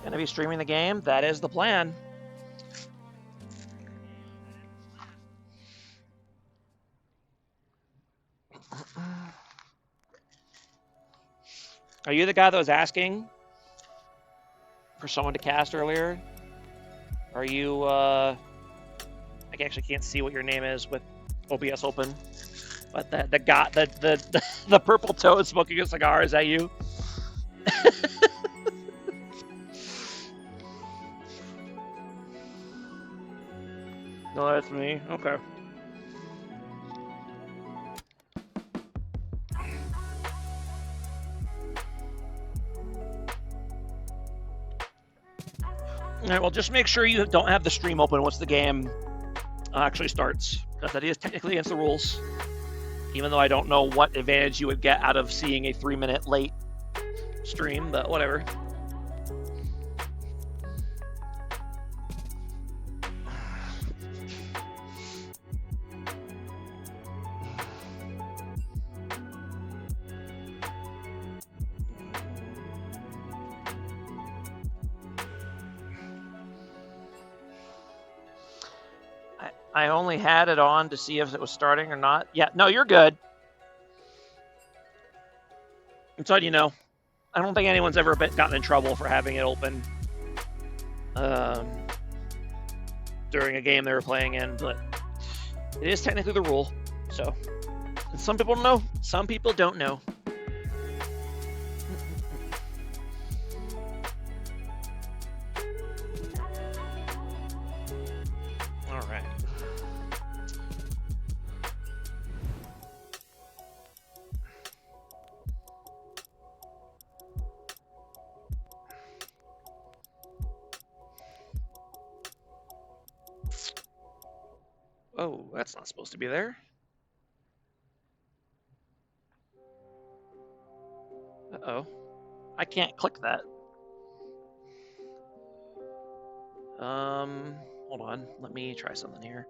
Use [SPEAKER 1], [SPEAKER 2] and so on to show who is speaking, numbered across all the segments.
[SPEAKER 1] Gonna be streaming the game. That is the plan. Are you the guy that was asking for someone to cast earlier? Are you, I actually can't see what your name is with OBS open, but the guy, the purple toad smoking a cigar, is that you? No, that's me. Okay. All right, well, just make sure you don't have the stream open once the game actually starts, because that is technically against the rules, even though I don't know what advantage you would get out of seeing a 3-minute late stream, but whatever. I only had it on to see if it was starting or not. Yeah, no, you're good. I'm telling you, no. I don't think anyone's ever gotten in trouble for having it open during a game they were playing in, but it is technically the rule. So, and some people know, some people don't know. All right. Oh, that's not supposed to be there. Uh-oh. I can't click that. Hold on. Let me try something here.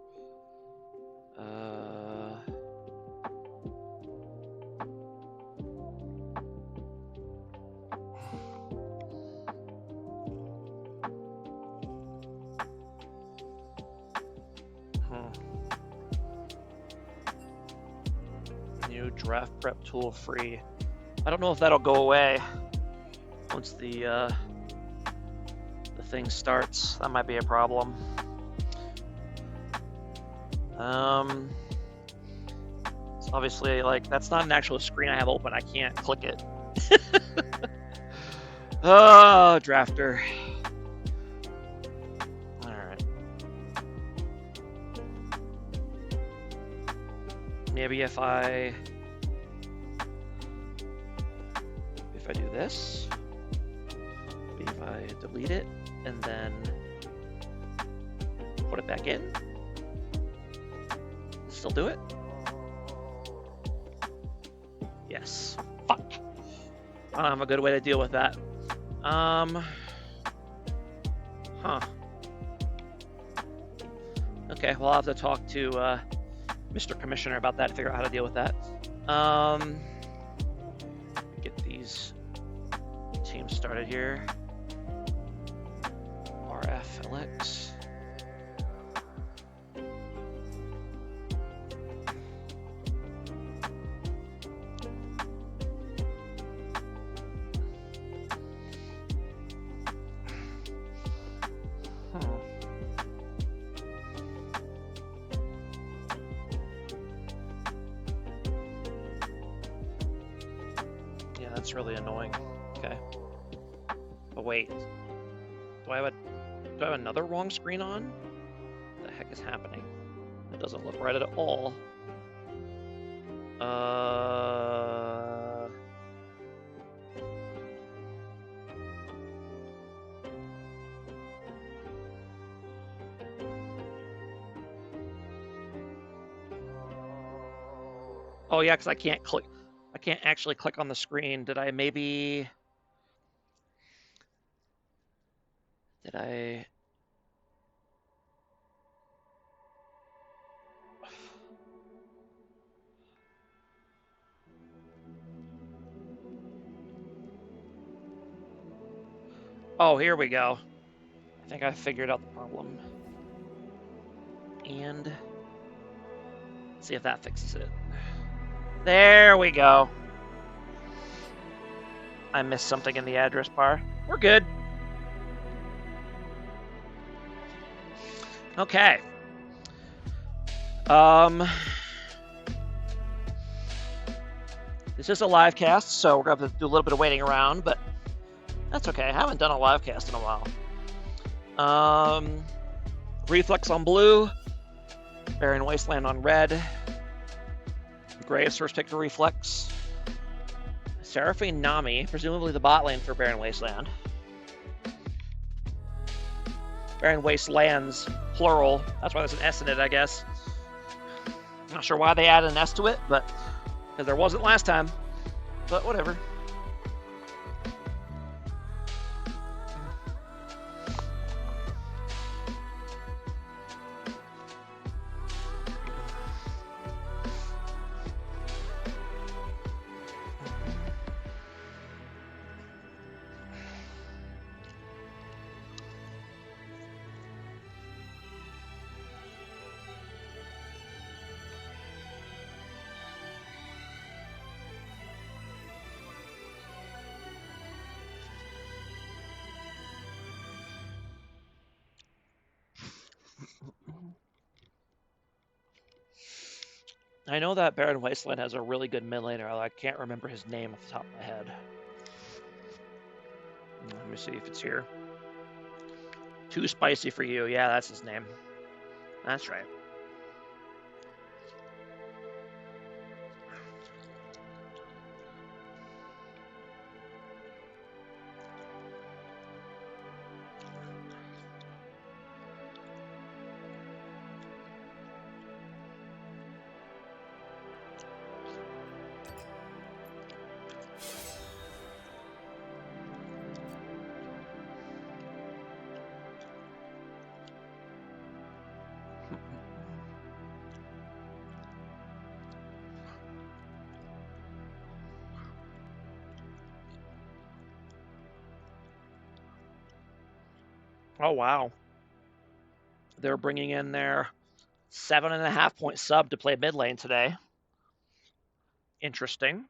[SPEAKER 1] New draft prep tool free. I don't know if that'll go away once the thing starts. That might be a problem. It's obviously, like, that's not an actual screen I have open. I can't click it. Oh, drafter. All right. Maybe if I do this, maybe if I delete it and then put it back in, still do it? Yes. Fuck. I don't have a good way to deal with that. Okay, well, I'll have to talk to Mr. Commissioner about that to figure out how to deal with that. Get these teams started here. RFLX. That's really annoying. Okay. But wait. Do I have another wrong screen on? What the heck is happening? That doesn't look right at all. Oh yeah, because I can't actually click on the screen. Did I... Oh, here we go. I think I figured out the problem. And see if that fixes it. There we go. I missed something in the address bar. We're good. Okay. This is a live cast, so we're going to have to do a little bit of waiting around, but that's okay. I haven't done a live cast in a while. Reflex on blue. Barren Wasteland on red. Gray is first pick for Reflex. Seraphine Nami, presumably the bot lane for Barren Wasteland. Barren Wastelands, plural. That's why there's an S in it, I guess. Not sure why they added an S to it, but because there wasn't last time. But whatever. I know that Barren Wasteland has a really good mid laner. I can't remember his name off the top of my head. Let me see if it's here. Too Spicy for You. Yeah, that's his name. That's right. Oh, wow. They're bringing in their 7.5 point sub to play mid lane today. Interesting.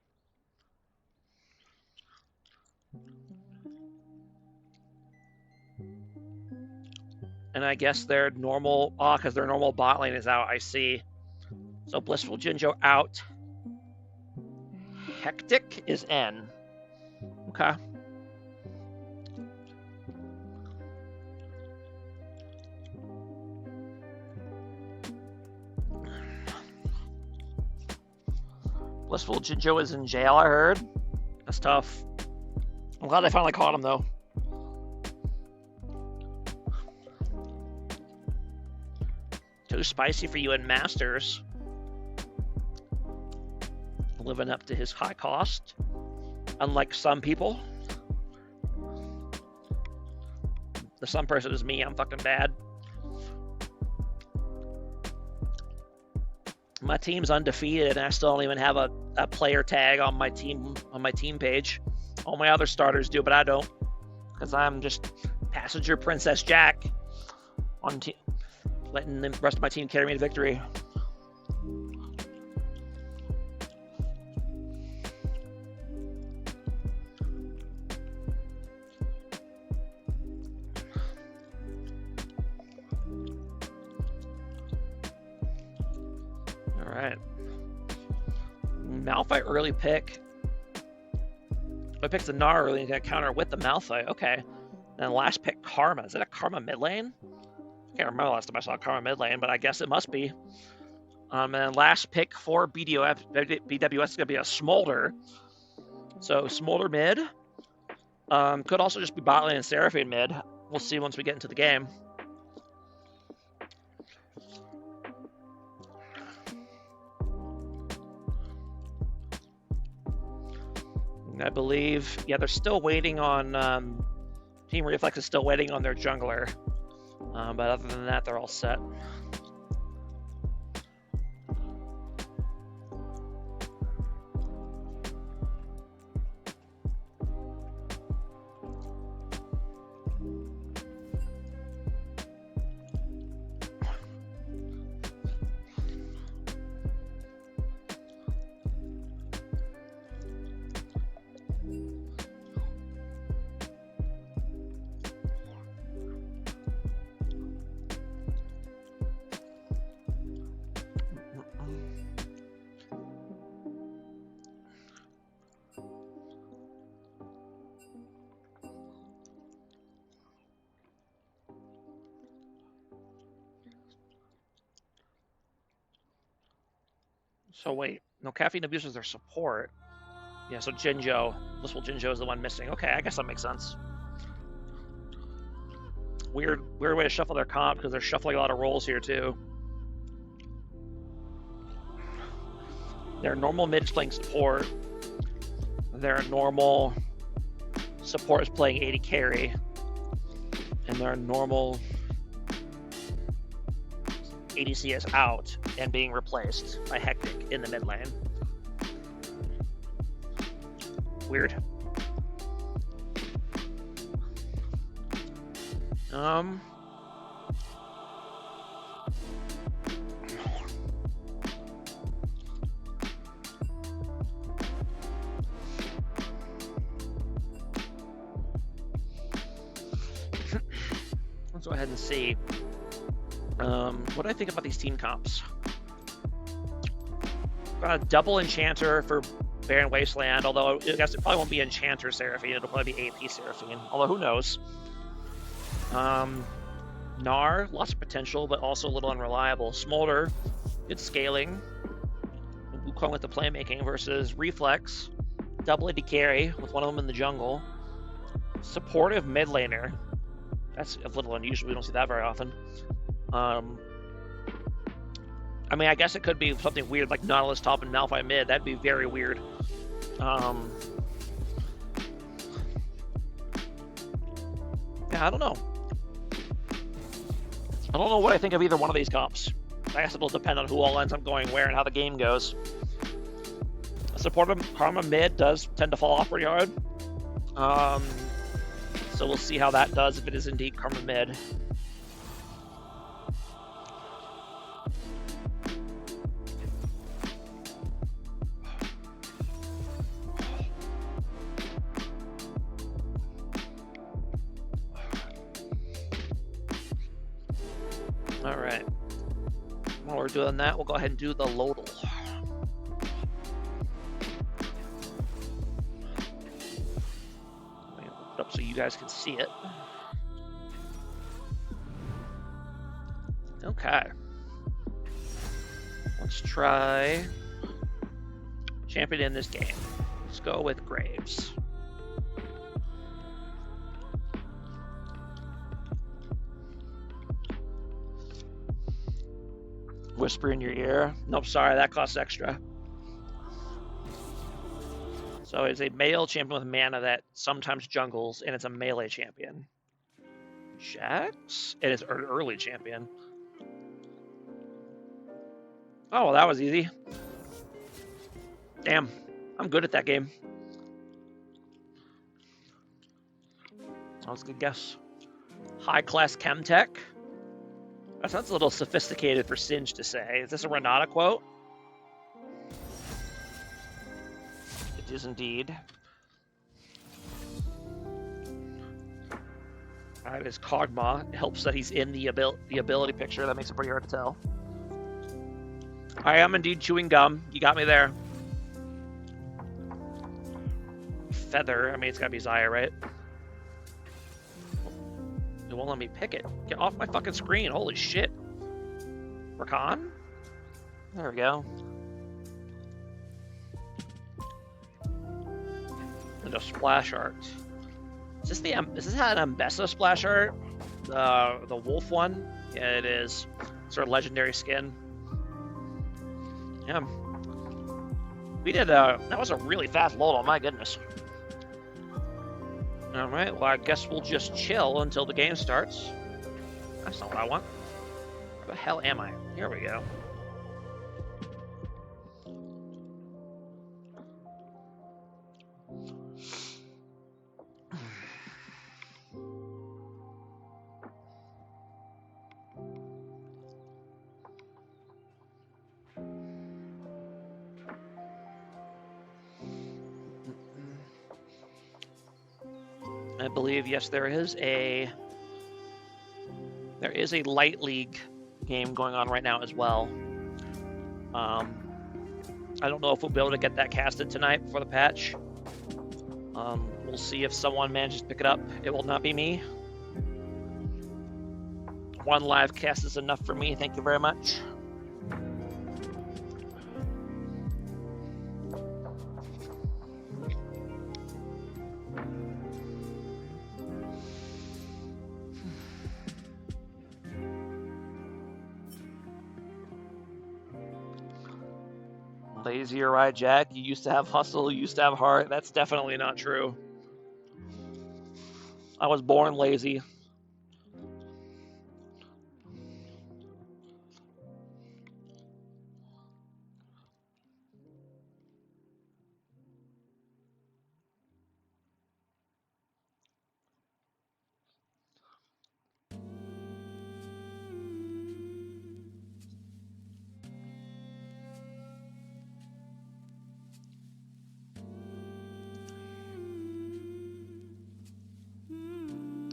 [SPEAKER 1] And I guess their normal, because their normal bot lane is out, I see. So Blissful Jinjo out. Hectic is in. Okay. Blissful Jinjo is in jail, I heard. That's tough. I'm glad they finally caught him, though. Too Spicy for You in Masters. Living up to his high cost. Unlike some people. The some person is me, I'm fucking bad. My team's undefeated, and I still don't even have a player tag on my team page. All my other starters do, but I don't, because I'm just passenger Princess Jack on letting the rest of my team carry me to victory. Alright. Malphite early pick. I picked the Gnar early and got counter with the Malphite. Okay. Then last pick, Karma. Is it a Karma mid lane? I can't remember last time I saw Karma mid lane, but I guess it must be. And last pick for BWS is going to be a Smolder. So Smolder mid. Could also just be bot lane and Seraphine mid. We'll see once we get into the game. I believe, yeah, they're still waiting on, Team Reflex is still waiting on their jungler. But other than that, they're all set. So wait, no caffeine abuse is their support. Yeah, so Jinjo, blissful Jinjo is the one missing. Okay, I guess that makes sense. Weird way to shuffle their comp because they're shuffling a lot of rolls here too. Their normal mid is playing support. Their normal support is playing 80 carry. And their normal ADC is out and being replaced by Hectic in the mid lane. Weird. Let's go ahead and see what do I think about these team comps. Got a double Enchanter for Barren Wasteland, although I guess it probably won't be Enchanter Seraphine, it'll probably be AP Seraphine, although who knows. Gnar, lots of potential, but also a little unreliable. Smolder, good scaling. Wukong with the playmaking versus Reflex, double AD carry with one of them in the jungle. Supportive mid laner. That's a little unusual, we don't see that very often. I mean, I guess it could be something weird like Nautilus top and Malphite mid. That'd be very weird. Yeah, I don't know. I don't know what I think of either one of these comps. I guess it'll depend on who all ends up going where and how the game goes. Supportive Karma mid does tend to fall off pretty hard. So we'll see how that does if it is indeed Karma mid. All right. While we're doing that, we'll go ahead and do the Lodal. Let me open it up so you guys can see it. Okay. Let's try champion in this game. Let's go with Graves. Whisper in your ear. Nope, sorry, that costs extra. So it's a male champion with mana that sometimes jungles, and it's a melee champion. Jax? It is an early champion. Oh, well, that was easy. Damn, I'm good at that game. That was a good guess. High-class Chemtech. That sounds a little sophisticated for Singe to say. Is this a Renata quote? It is indeed. That is Kog'Maw. It helps that he's in the ability picture. That makes it pretty hard to tell. I am indeed chewing gum. You got me there. Feather. I mean, it's gotta be Xayah, right? It won't let me pick it. Get off my fucking screen. Holy shit. Rakan? There we go. And a splash art. Is this an Ambessa splash art? The wolf one? Yeah, it is. Sort of legendary skin. Yeah. We did that was a really fast load, oh my goodness. Alright, well I guess we'll just chill until the game starts. That's not what I want. Where the hell am I? Here we go. I believe, yes, there is a light league game going on right now as well. I don't know if we'll be able to get that casted tonight before the patch. We'll see if someone manages to pick it up. It will not be me. One live cast is enough for me. Thank you very much. Lazy or right, Jack? You used to have hustle, you used to have heart. That's definitely not true. I was born lazy.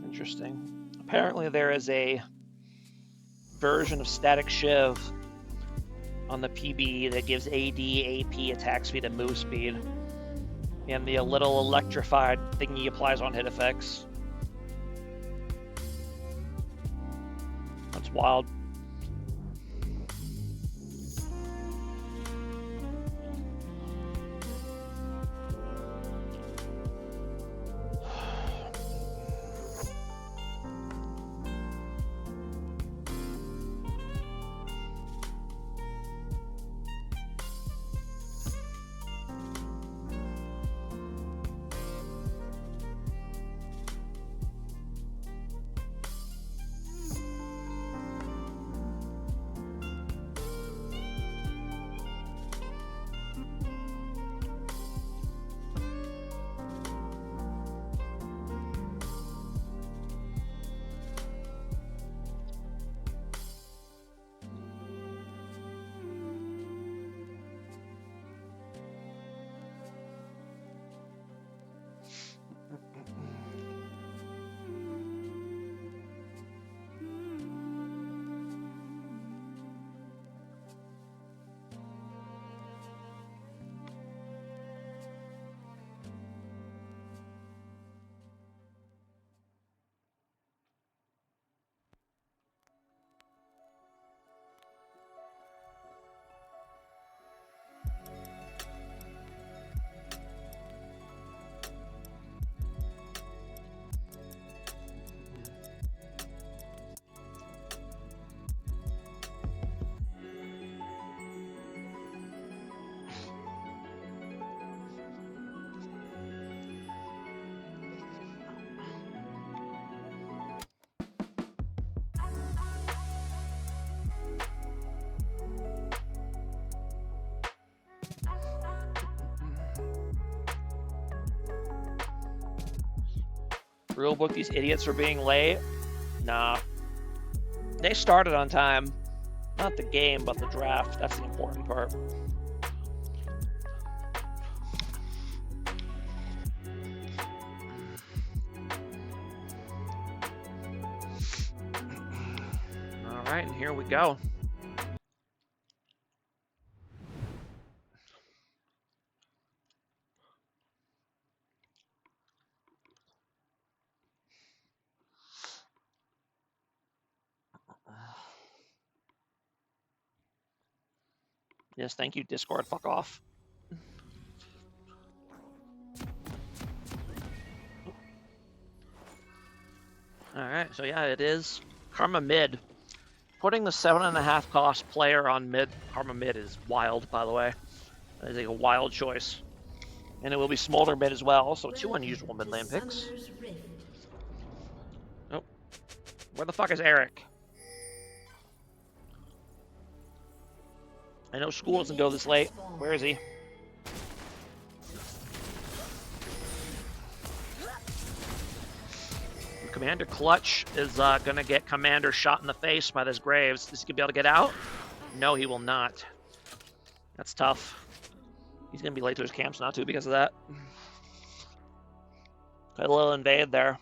[SPEAKER 1] Interesting. Apparently there is a version of Static Shiv on the PB that gives AD, AP, attack speed, and move speed. And the little electrified thingy applies on hit effects. That's wild. Rulebook, these idiots for being late? Nah. They started on time. Not the game, but the draft. That's the important part. All right, and here we go. Yes, thank you, Discord. Fuck off. Alright, so yeah, it is Karma mid. Putting the 7.5 cost player on mid, Karma mid is wild, by the way. That is a wild choice. And it will be Smolder mid as well, so 2 unusual mid lane picks. Oh. Where the fuck is Eric? I know school doesn't go this late. Where is he? Commander Clutch is gonna get Commander shot in the face by this Graves. Is he gonna be able to get out? No, he will not. That's tough. He's gonna be late to his camps now too because of that. Got a little invade there.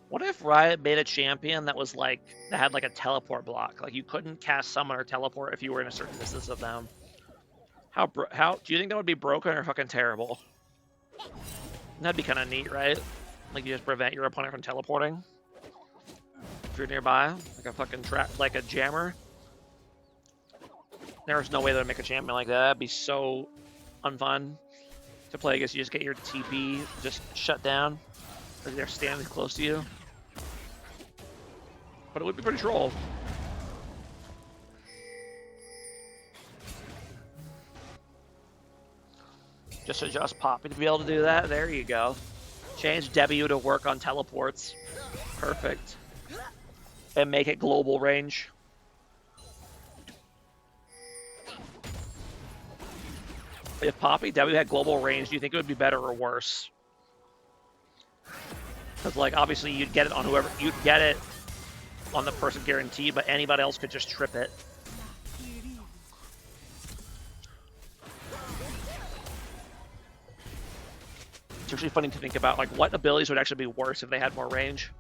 [SPEAKER 1] What if Riot made a champion that was like, that had like a teleport block? Like you couldn't cast summon or teleport if you were in a certain distance of them. How do you think that would be broken or fucking terrible? That'd be kind of neat, right? Like you just prevent your opponent from teleporting if you're nearby, like a fucking trap, like a jammer. There's no way to make a champion like that. That'd be so unfun to play against. You just get your TP just shut down because they're standing close to you. But it would be pretty troll. Just adjust Poppy to be able to do that. There you go. Change W to work on teleports. Perfect. And make it global range. If Poppy W had global range, do you think it would be better or worse? Because, like, obviously you'd get it on whoever, you'd get it on the person guaranteed, but anybody else could just trip it. It's actually funny to think about, like, what abilities would actually be worse if they had more range.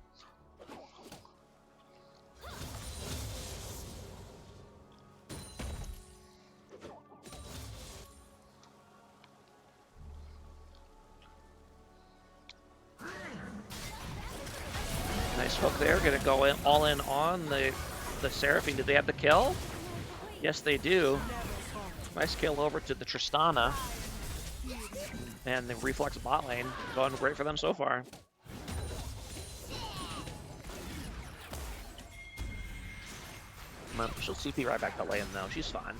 [SPEAKER 1] Nice hook there. Gonna go in all in on the Seraphine. Did they have the kill? Yes, they do. Nice kill over to the Tristana. And the Reflex bot lane going great for them so far. She'll CP right back to lane though. She's fine.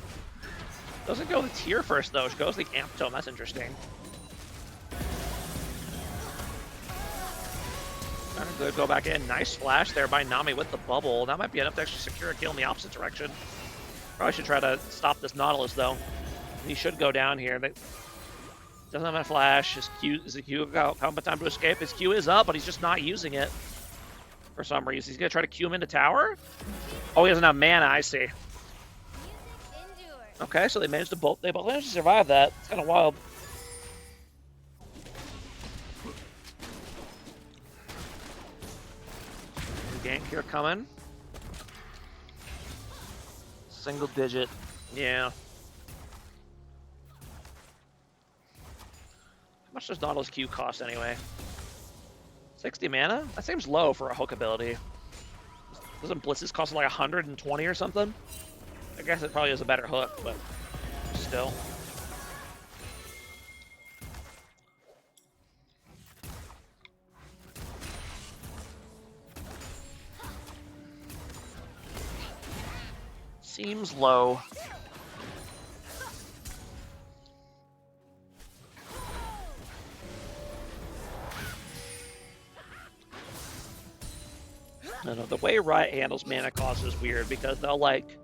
[SPEAKER 1] Doesn't go the tier first though. She goes the Amp Tome. That's interesting. Good, go back in. Nice flash there by Nami with the bubble. That might be enough to actually secure a kill in the opposite direction. Probably should try to stop this Nautilus though. He should go down here. Doesn't have a flash. His Q is the Q combat time to escape. His Q is up, but he's just not using it for some reason. He's gonna try to Q him into tower. Oh, he doesn't have mana. I see. Okay, so they managed to both managed to survive that. It's kind of wild. Gank here coming. Single digit. Yeah. How much does Nautilus Q cost anyway? 60 mana? That seems low for a hook ability. Doesn't Blitz's cost like 120 or something? I guess it probably is a better hook, but still. Seems low. I don't know, the way Riot handles mana cost is weird because they'll like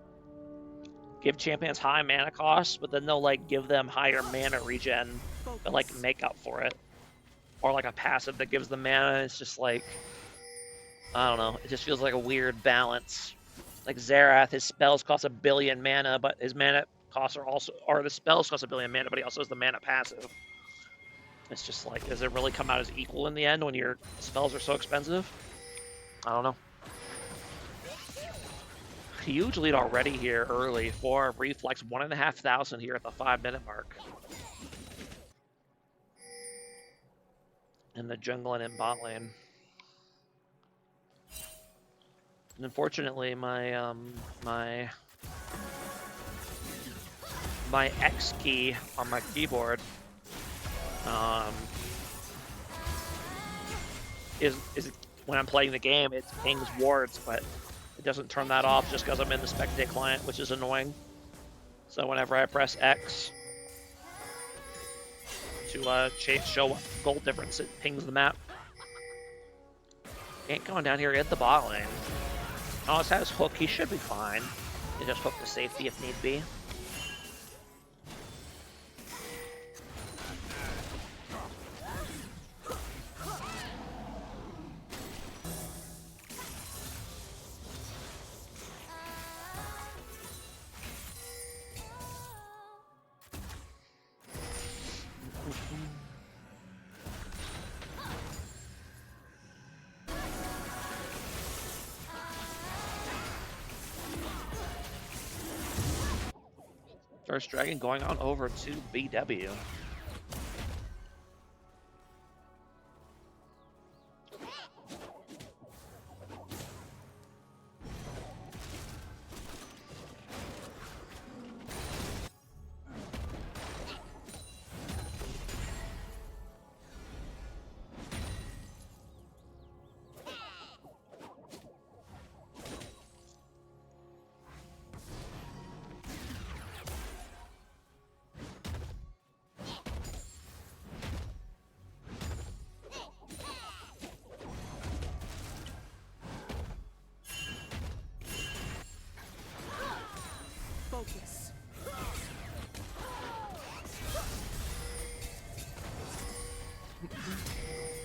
[SPEAKER 1] give champions high mana costs, but then they'll like give them higher mana regen to like make up for it. Or like a passive that gives them mana. It's just like, I don't know, it just feels like a weird balance. Like Xerath, his spells cost 1 billion mana, but his mana costs are also, or the spells cost 1 billion mana, but he also has the mana passive. It's just like, does it really come out as equal in the end when your spells are so expensive? I don't know. Huge lead already here early for Reflex, 1,500 here at the 5-minute mark. In the jungle and in bot lane. And unfortunately, my X key on my keyboard is when I'm playing the game, it pings wards, but it doesn't turn that off just because I'm in the spectate client, which is annoying. So whenever I press X to show gold difference, it pings the map. Ain't going down here at the bot lane. Oh, it's his hook. He should be fine. He just hook to safety if need be. First Dragon going on over to BW.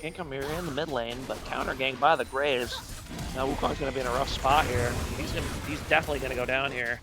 [SPEAKER 1] Can't come here in the mid lane, but counter gang by the Graves. Now Wukong's gonna be in a rough spot here. He's definitely gonna go down here.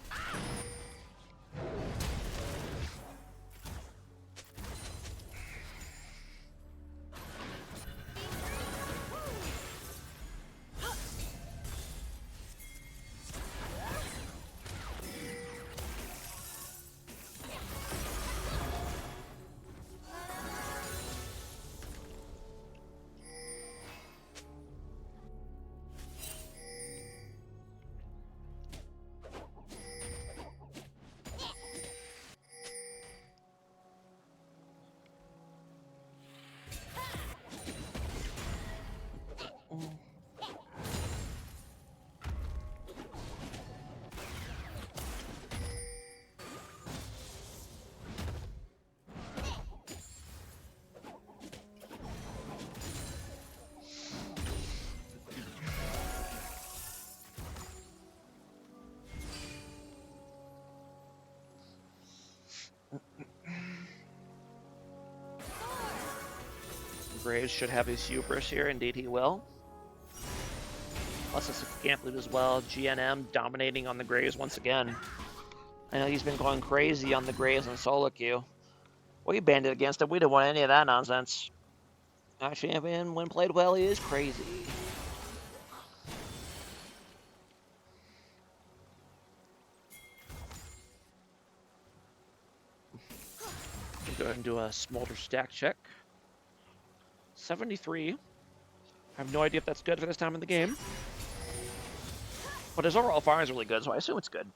[SPEAKER 1] Graves should have his hubris here. Indeed, he will. Plus, it's a camp loot as well. GNM dominating on the Graves once again. I know he's been going crazy on the Graves and solo queue. We banded against him. We didn't want any of that nonsense. Our champion, when played well, he is crazy. Go ahead and do a smolder stack check. 73. I have no idea if that's good for this time in the game. But his overall fire is really good, so I assume it's good.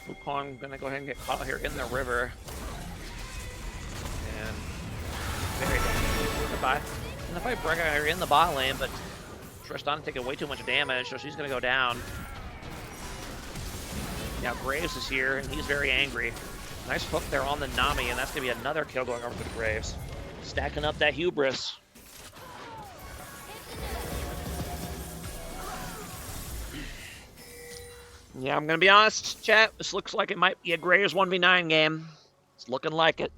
[SPEAKER 1] Wukong gonna go ahead and get caught here in the river. And very damaging. Goodbye. And the fight Brecca are in the bot lane, but Tristan taking way too much damage, so she's gonna go down. Now Graves is here, and he's very angry. Nice hook there on the Nami, and that's gonna be another kill going over to the Graves. Stacking up that hubris. Yeah, I'm gonna be honest, chat. This looks like it might be a Graves 1v9 game. It's looking like it.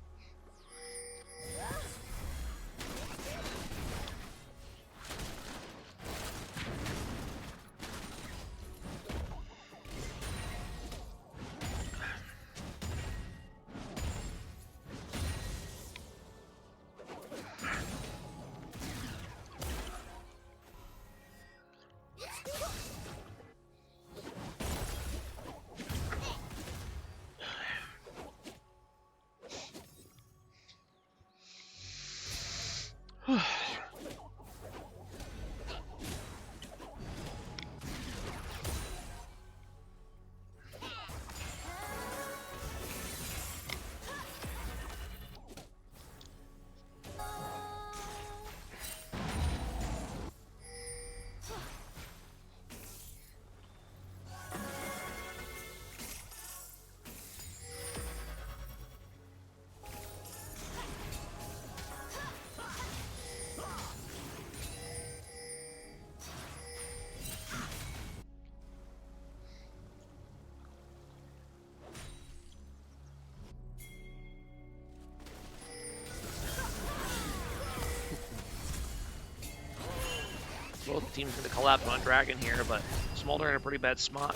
[SPEAKER 1] Both teams going to collapse on Dragon here, but Smolder in a pretty bad spot.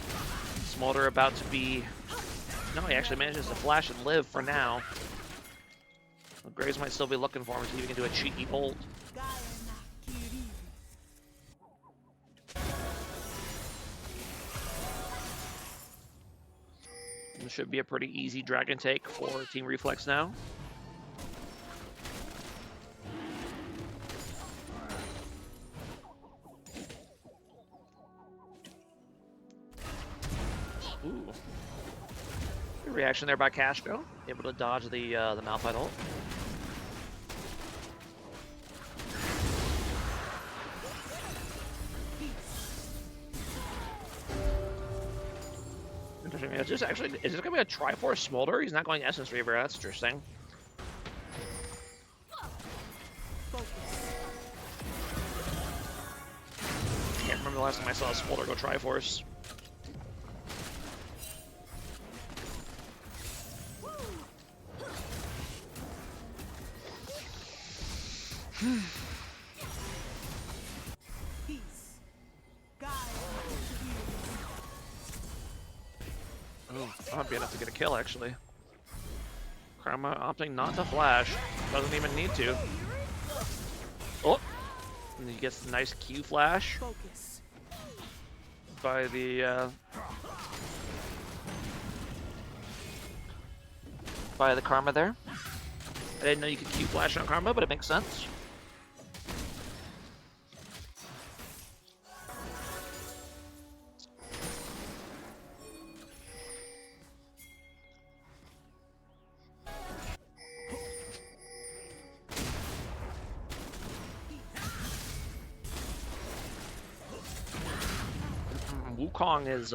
[SPEAKER 1] Smolder about to be... No, he actually manages to flash and live for now. Well, Graves might still be looking for him, see if he can do a cheeky ult. This should be a pretty easy Dragon take for Team Reflex now. Ooh. Good reaction there by Castro. Able to dodge the Malphite ult. Interesting. Is this gonna be a Triforce Smolder? He's not going Essence Reaver. That's interesting. Can't remember the last time I saw a Smolder go Triforce. Oh, that might be enough to get a kill, actually. Karma opting not to flash. Doesn't even need to. Oh! And he gets a nice Q flash by the Karma there. I didn't know you could Q flash on Karma, but it makes sense. Wukong is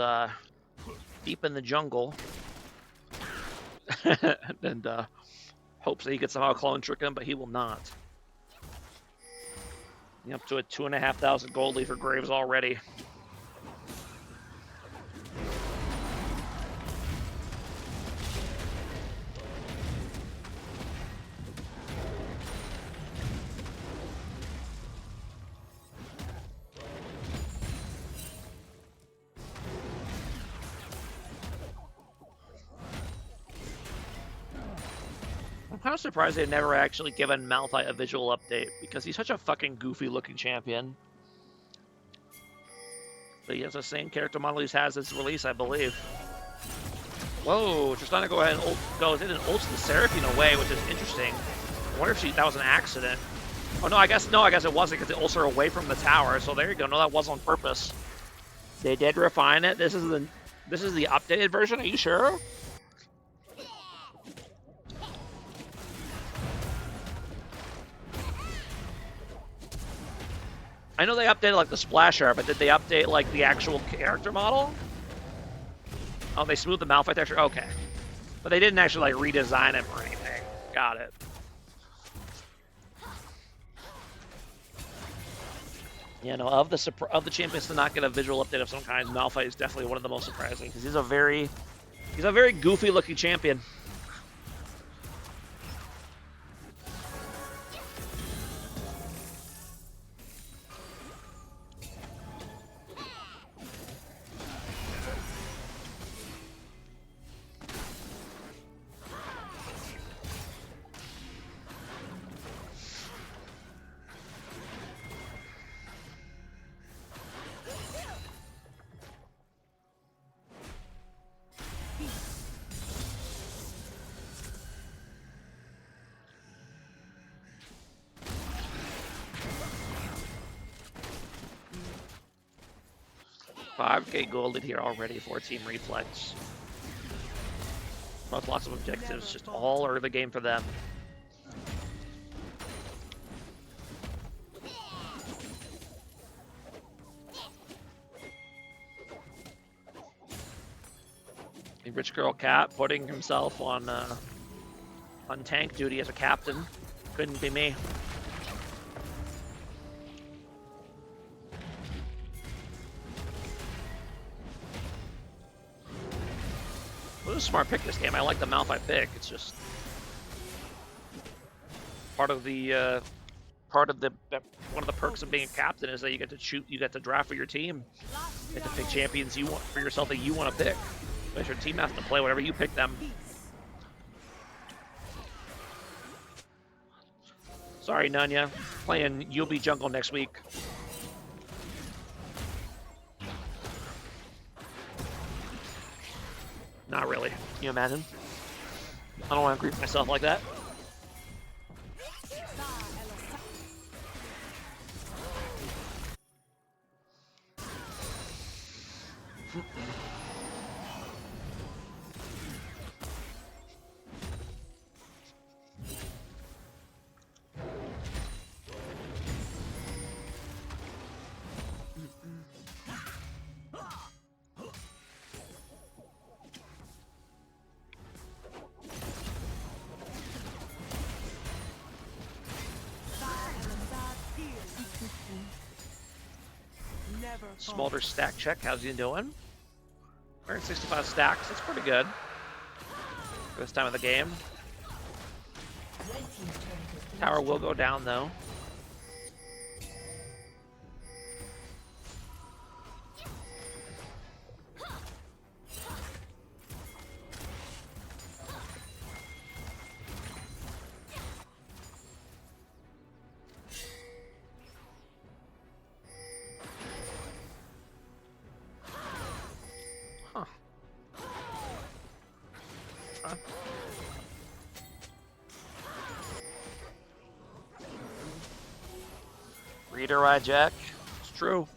[SPEAKER 1] deep in the jungle and hopes that he could somehow clone trick him, but he will not. Up to a 2,500 gold leaf for Graves already. I'm kind of surprised they've never actually given Malphite a visual update, because he's such a fucking goofy-looking champion. But he has the same character model he has as release, I believe. Whoa, Tristana go ahead and goes in and ults the Seraphine away, which is interesting. I wonder if that was an accident. Oh no, I guess it wasn't, because it ults her away from the tower. So there you go. No, that was on purpose. They did refine it. This is the updated version. Are you sure? I know they updated like the splasher, but did they update like the actual character model? Oh, they smoothed the Malphite texture? Okay. But they didn't actually like redesign him or anything. Got it. You know, of the champions to not get a visual update of some kind, Malphite is definitely one of the most surprising, because he's a very goofy looking champion. $5K golded here already for Team Reflex. Both lots of objectives, just all early game for them. The rich girl cat putting himself on tank duty as a captain. Couldn't be me. It was a smart pick this game. I like the Malphite pick. It's just part of the one of the perks of being a captain is that you get to draft for your team. You get to pick champions you want for yourself that you want to pick. But your team has to play whatever you pick them. Sorry, Nunya. Playing You'll Be Jungle next week. Not really. Can you imagine? I don't want to grief myself like that. Smolder stack check. How's he doing? 165 stacks. That's pretty good for this time of the game. Tower will go down though. Reader ride Jack. It's true.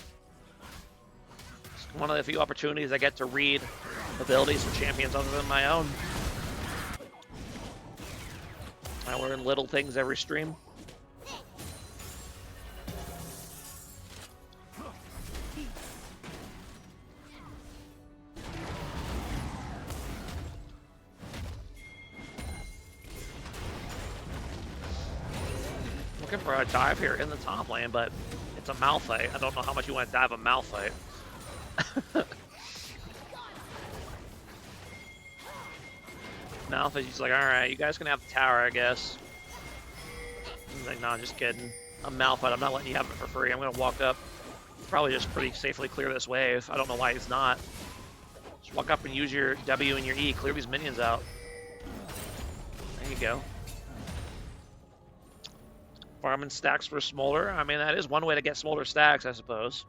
[SPEAKER 1] It's one of the few opportunities I get to read abilities for champions other than my own. I learn little things every stream. Looking for a dive here in the top lane, but it's a Malphite. I don't know how much you want to dive a Malphite. Malphite's just like, alright, you guys can have the tower, I guess. He's like, no, just kidding. I'm Malphite, I'm not letting you have it for free. I'm going to walk up, probably just pretty safely clear this wave. I don't know why he's not. Just walk up and use your W and your E, clear these minions out. There you go. Farming stacks for Smolder. I mean, that is one way to get Smolder stacks, I suppose.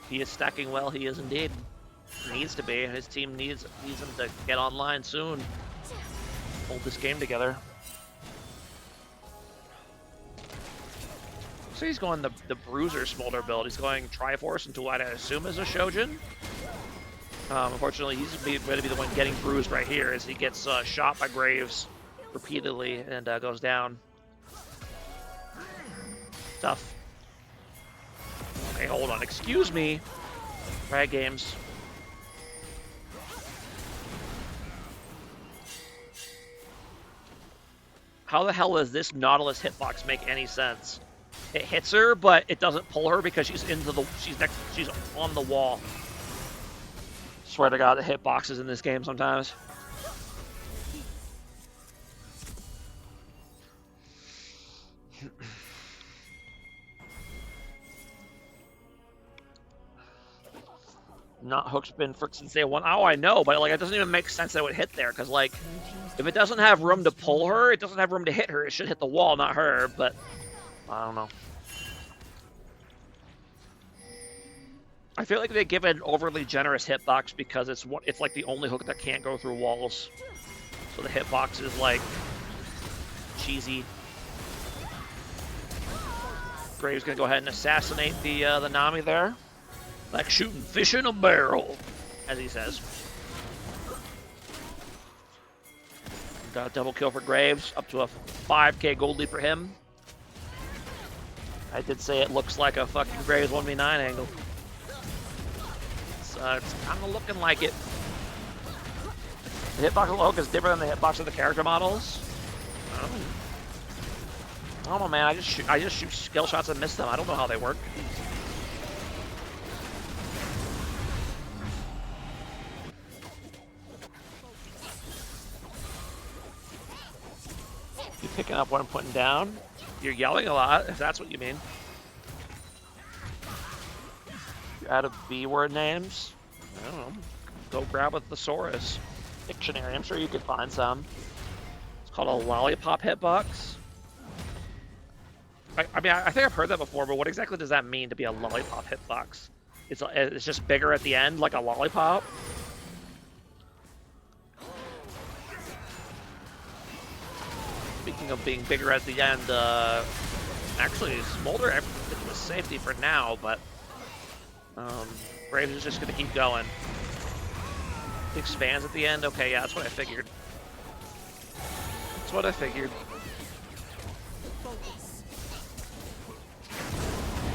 [SPEAKER 1] He is stacking well, he is indeed. Needs to be. His team needs him to get online soon. Hold this game together. So he's going the Bruiser Smolder build. He's going Triforce into what I assume is a Shojin. Unfortunately, he's going to be the one getting bruised right here as he gets shot by Graves repeatedly and goes down. Tough. Okay, hold on. Excuse me. Rag Games. How the hell does this Nautilus hitbox make any sense? It hits her, but it doesn't pull her because she's she's on the wall. Swear to God, the hitboxes in this game sometimes. Not hook spin for since day one. Oh, I know, but like it doesn't even make sense that it would hit there because like if it doesn't have room to pull her, it doesn't have room to hit her. It should hit the wall, not her. But I don't know. I feel like they give an overly generous hitbox because it's like the only hook that can't go through walls. So the hitbox is like cheesy. Graves gonna go ahead and assassinate the Nami there. Like shooting fish in a barrel, as he says. Got a double kill for Graves, up to a 5k gold lead for him. I did say it looks like a fucking Graves 1v9 angle. It's kind of looking like it. The hitbox of the hook is different than the hitbox of the character models. I don't know, man. I just shoot skill shots and miss them. I don't know how they work. You're picking up what I'm putting down. You're yelling a lot, if that's what you mean. You're out of B-word names. I don't know. Go grab a thesaurus dictionary. I'm sure you could find some. It's called a lollipop hitbox. I mean, I think I've heard that before, but what exactly does that mean to be a lollipop hitbox? It's just bigger at the end, like a lollipop? Speaking of being bigger at the end, actually, Smolder I think was safety for now, but Graves is just going to keep going. It expands at the end? Okay, yeah, that's what I figured. That's what I figured.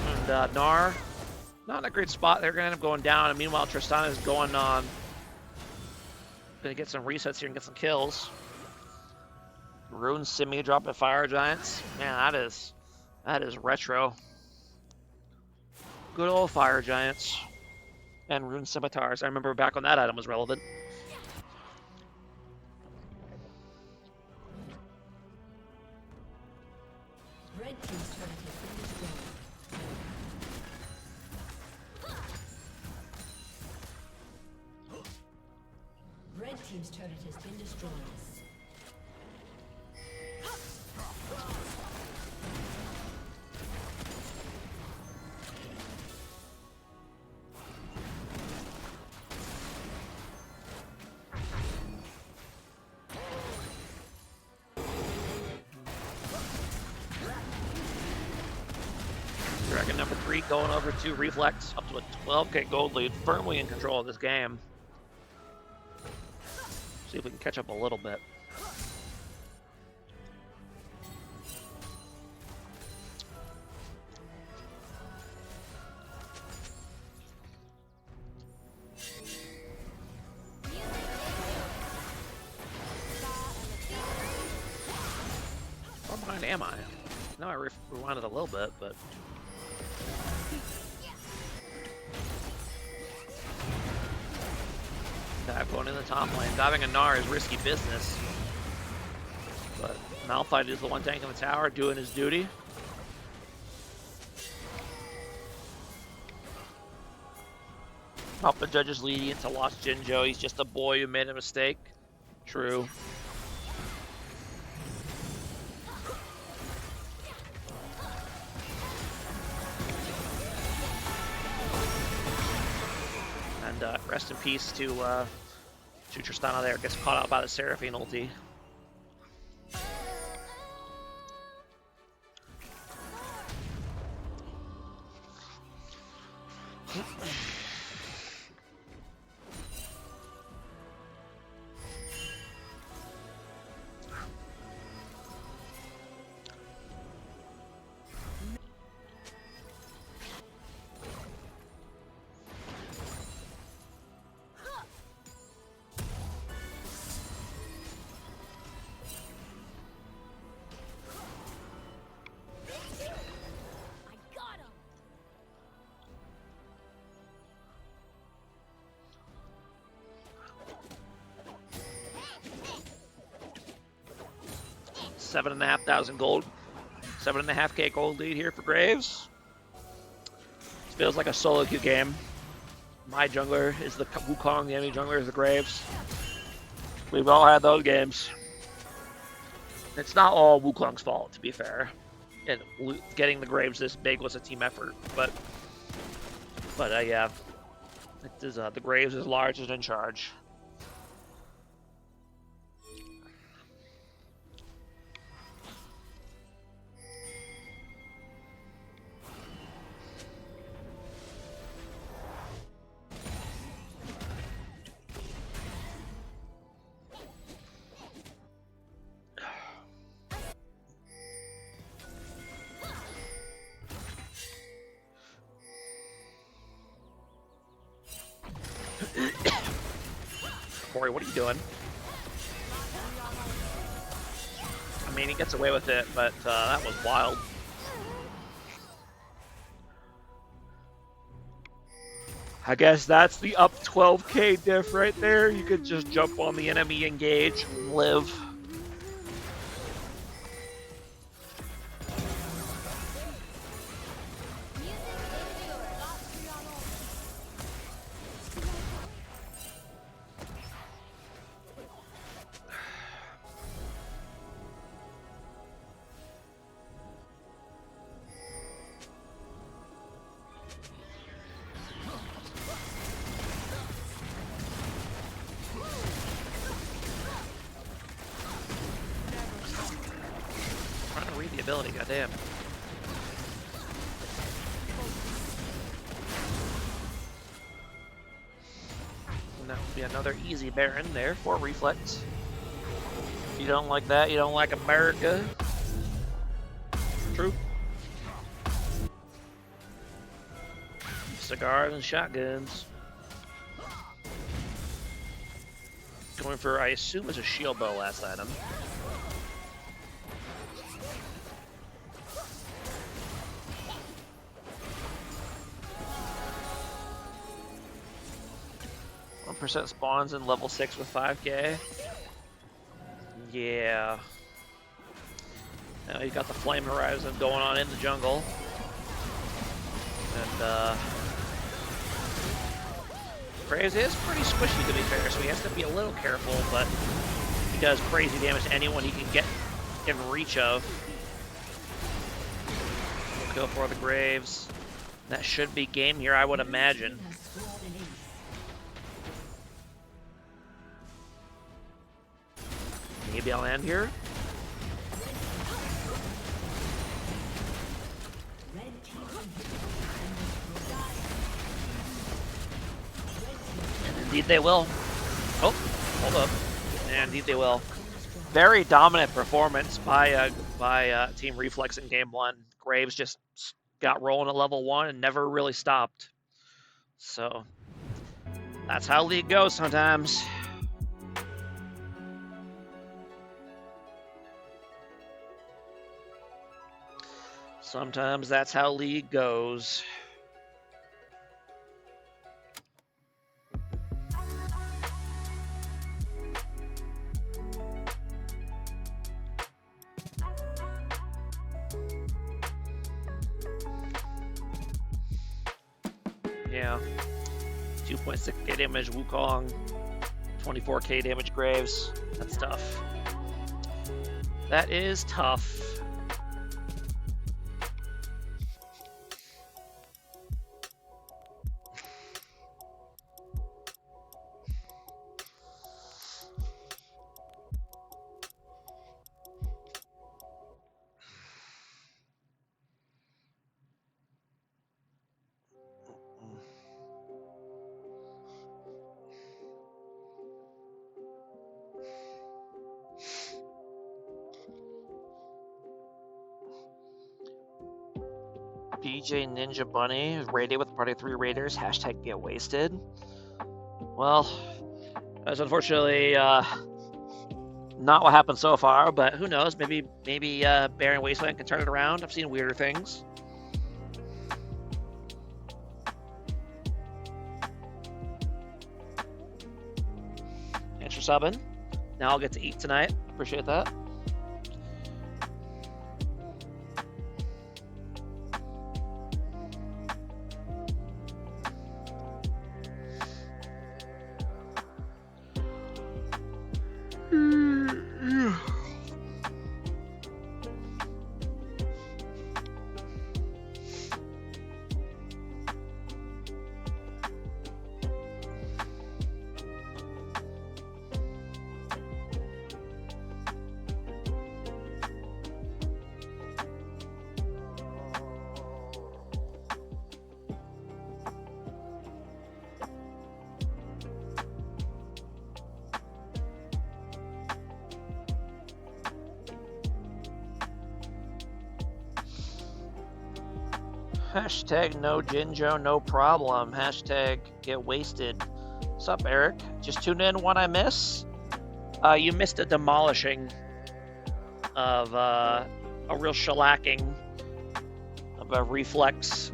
[SPEAKER 1] And Gnar, Not in a great spot. They're going to end up going down, and meanwhile, Tristana is going on. Going to get some resets here and get some kills. Rune Simi dropping Fire Giants. Man, that is retro. Good old Fire Giants. And Rune Scimitars. I remember back when that item was relevant.
[SPEAKER 2] Red team's turret has been destroyed. Red team's turret has been destroyed.
[SPEAKER 1] Dragon number 3 going over to Reflex, up to a 12k gold lead, firmly in control of this game. See if we can catch up a little bit. How behind am I? No, I rewinded a little bit, but... Dive going in the top lane. Diving a Gnar is risky business. But Malphite is the one tanking the tower, doing his duty. Papa Judge's leading into Lost Jinjo. He's just a boy who made a mistake. True. And rest in peace to Tristana there. Gets caught out by the Seraphine ulti. $7,500 gold. 7.5k gold lead here for Graves. This feels like a solo queue game. My jungler is the Wukong, the enemy jungler is the Graves. We've all had those games. It's not all Wukong's fault, to be fair. And getting the Graves this big was a team effort, but yeah, it is, the Graves is large and in charge. Corey, what are you doing? I mean, he gets away with it, but that was wild. I guess that's the up 12k diff right there. You could just jump on the enemy, engage, and live. Ability, goddamn. And that would be another easy Baron there for Reflex. If you don't like that, you don't like America. True. cigars and shotguns. Going for, I assume, is a shield bow last item. % spawns in level 6 with 5k. Yeah. Now you got the Flame Horizon going on in the jungle. And Crazy is pretty squishy, to be fair, so he has to be a little careful, but he does crazy damage to anyone he can get in reach of. We'll go for the Graves. That should be game here, I would imagine. Maybe I'll end here. And indeed they will. Oh, hold up. And indeed they will. Very dominant performance by Team Reflex in game 1. Graves just got rolling at level 1 and never really stopped. So that's how League goes sometimes. Sometimes that's how League goes. Yeah. 2.6k damage Wukong, 24k damage Graves. That's tough. That is tough. BJ Ninja Bunny raided with party 3 raiders. Hashtag get wasted. Well, that's unfortunately not what happened so far, but who knows? Maybe Baron Wasteland can turn it around. I've seen weirder things. Thanks for subbing. Now I'll get to eat tonight. Appreciate that. Hashtag no Jinjo, no problem. Hashtag get wasted. What's up, Eric? Just tuned in. What I miss? You missed a demolishing of a real shellacking of a Reflex.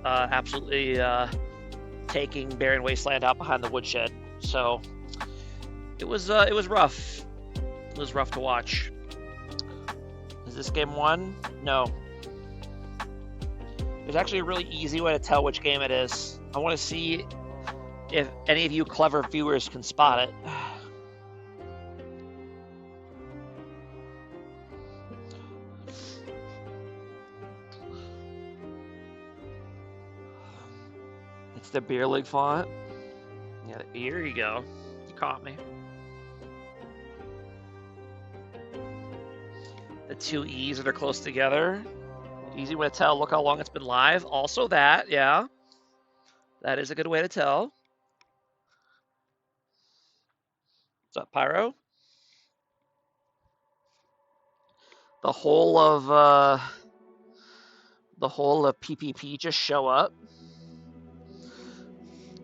[SPEAKER 1] Absolutely taking Barren Wasteland out behind the woodshed. So it was rough. It was rough to watch. Is this game 1? No. There's actually a really easy way to tell which game it is. I want to see if any of you clever viewers can spot it. It's the Beer League font. Yeah, here you go. You caught me. The 2 E's that are close together. Easy way to tell. Look how long it's been live. Also that, yeah. That is a good way to tell. What's up, Pyro? The whole of PPP just show up.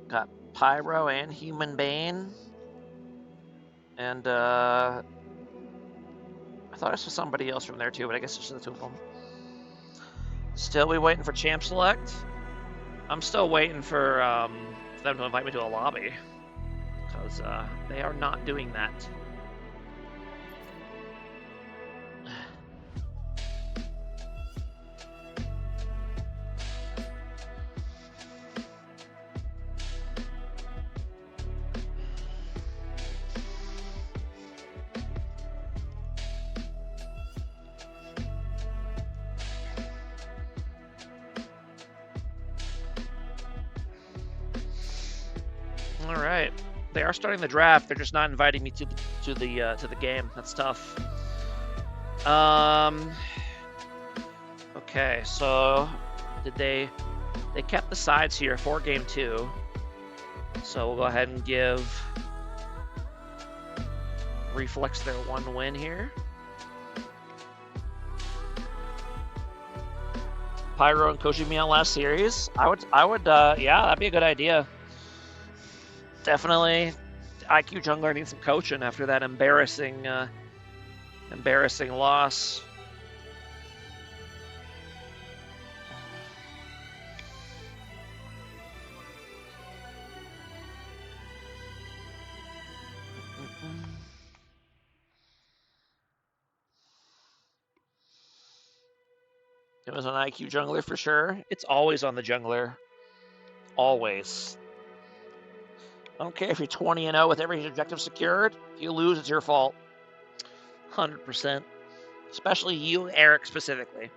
[SPEAKER 1] Got Pyro and Human Bane. And I thought I saw somebody else from there too, but I guess it's just the two of them. Still, we waiting for Champ Select. I'm still waiting for them to invite me to a lobby, because they are not doing that. All right, they are starting the draft. They're just not inviting me to the game. That's tough. Okay, so did they kept the sides here for game 2. So we'll go ahead and give Reflex their 1 win here. Pyro and coaching me on last series. I would, yeah, that'd be a good idea. Definitely, IQ jungler needs some coaching after that embarrassing loss. It was an IQ jungler for sure. It's always on the jungler. Always. I don't care if you're 20-0 with every objective secured. If you lose, it's your fault. 100%. Especially you, Eric, specifically.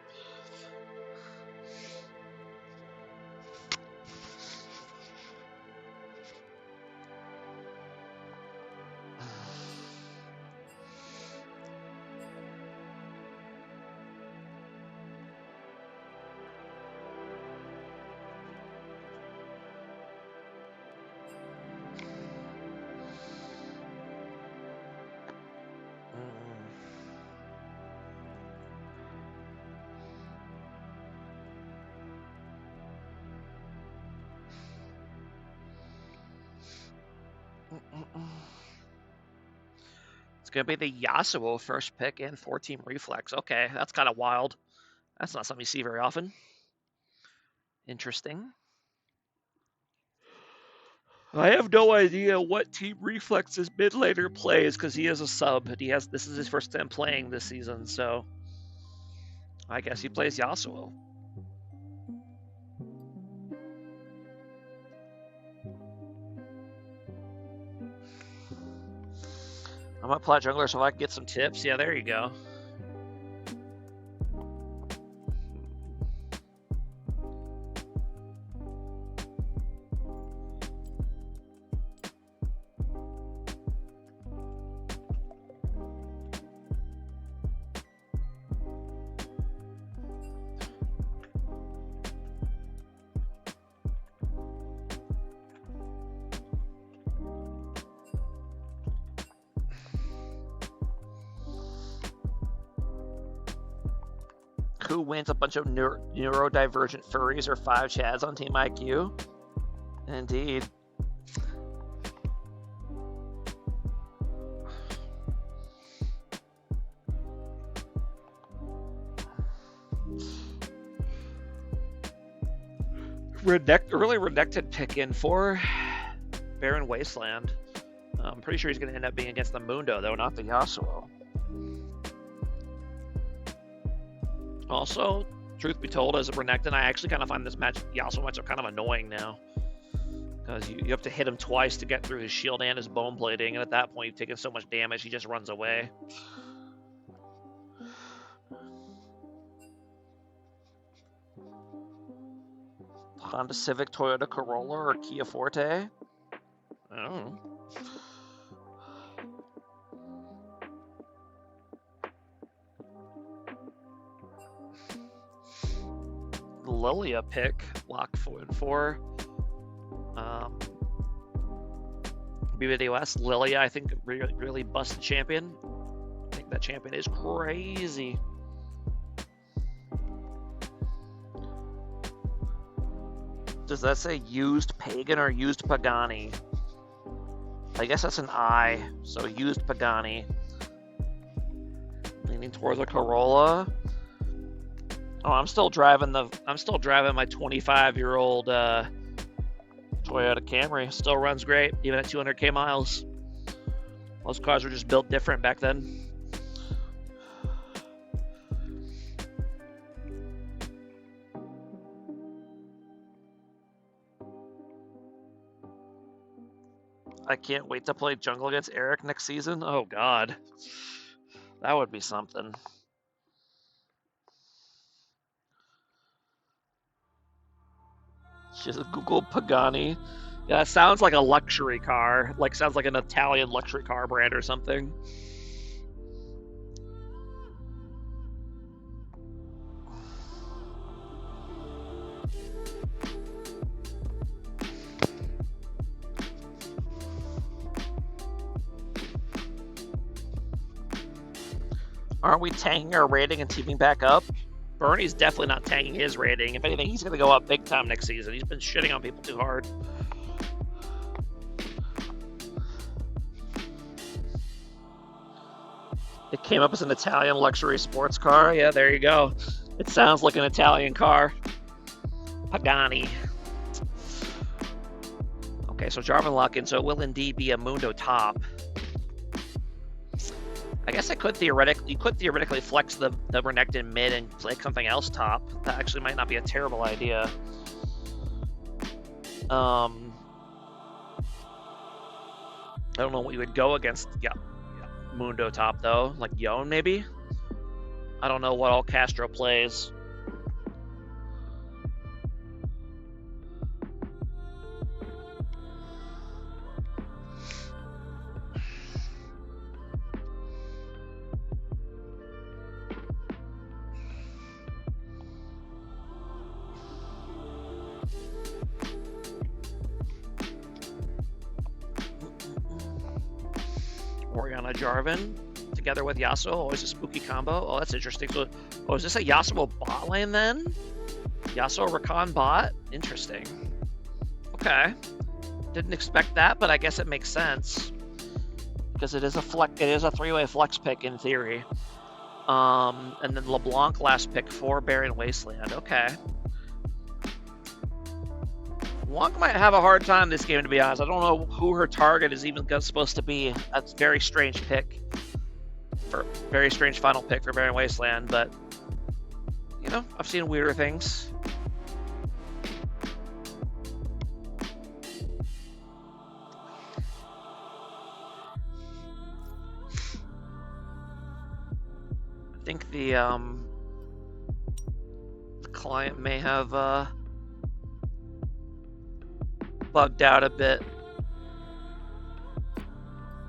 [SPEAKER 1] It's going to be the Yasuo first pick and 4-team Reflex. Okay, that's kind of wild. That's not something you see very often. Interesting. I have no idea what Team Reflex's mid laner plays because he is a sub. This is his first time playing this season, so I guess he plays Yasuo. I'm gonna play jungler so I can get some tips. Yeah, there you go. Who wins a bunch of neurodivergent furries or 5 chads on Team IQ? Indeed. Early Renekton pick in for Barren Wasteland. I'm pretty sure he's going to end up being against the Mundo, though, not the Yasuo. Also, truth be told, as a Renekton, I actually kind of find this Yasuo matchup kind of annoying now. Because you have to hit him twice to get through his shield and his bone plating, and at that point, you've taken so much damage, he just runs away. Honda Civic, Toyota Corolla, or Kia Forte? I don't know. Lilia pick, lock for BWS. Lilia, I think, really busted champion. I think that champion is crazy. Does that say used Pagan or used Pagani? I guess that's an I, so used Pagani. Leaning towards a Corolla. Oh, I'm still driving my 25-year-old Toyota Camry. Still runs great, even at 200k miles. Those cars were just built different back then. I can't wait to play Jungle against Eric next season. Oh God, that would be something. Just Google Pagani. Yeah, it sounds like a luxury car. Like, sounds like an Italian luxury car brand or something. Aren't we tanking our rating and teaming back up? Bernie's definitely not tanking his rating. If anything, he's going to go up big time next season. He's been shitting on people too hard. It came up as an Italian luxury sports car. Yeah, there you go. It sounds like an Italian car. Pagani. Okay, so Jarvan Luckin, so it will indeed be a Mundo top. I guess you could theoretically flex the Renekton mid and play something else top. That actually might not be a terrible idea. I don't know what you would go against. Yeah, Mundo top though, like Yone maybe. I don't know what all Castro plays. Orianna Jarvan together with Yasuo, always a spooky combo. Oh, that's interesting. So, oh, is this a Yasuo bot lane then? Yasuo Rakan bot? Interesting. Okay. Didn't expect that, but I guess it makes sense. Because it is a 3-way flex pick in theory. And then LeBlanc last pick for Barren Wasteland. Okay. Wonk might have a hard time this game, to be honest. I don't know who her target is even supposed to be. That's a very strange pick. Very strange final pick for Barren Wasteland, but, you know, I've seen weirder things. I think the client may have bugged out a bit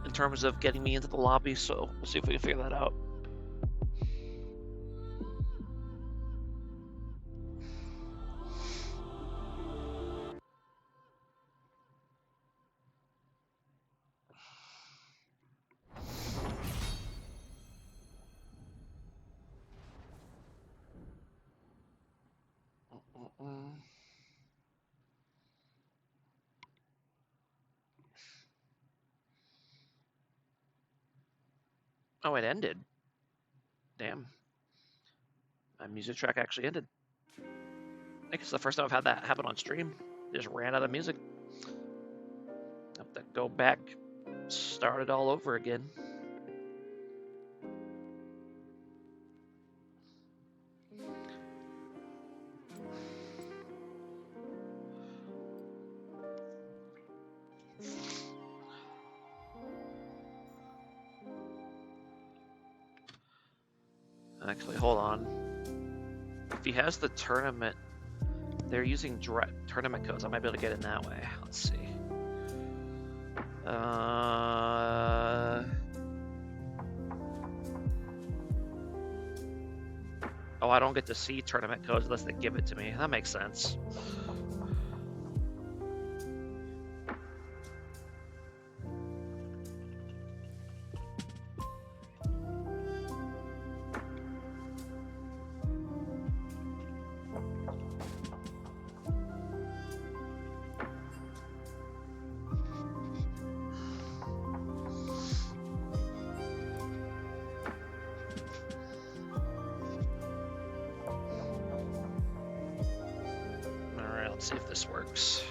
[SPEAKER 1] in terms of getting me into the lobby, so we'll see if we can figure that out. Oh, it ended. Damn. My music track actually ended. I think it's the first time I've had that happen on stream. Just ran out of music. Have to go back, start it all over again. Actually, hold on. If he has the tournament, they're using tournament codes. I might be able to get in that way. Let's see. Oh, I don't get to see tournament codes unless they give it to me. That makes sense. Let's see if this works.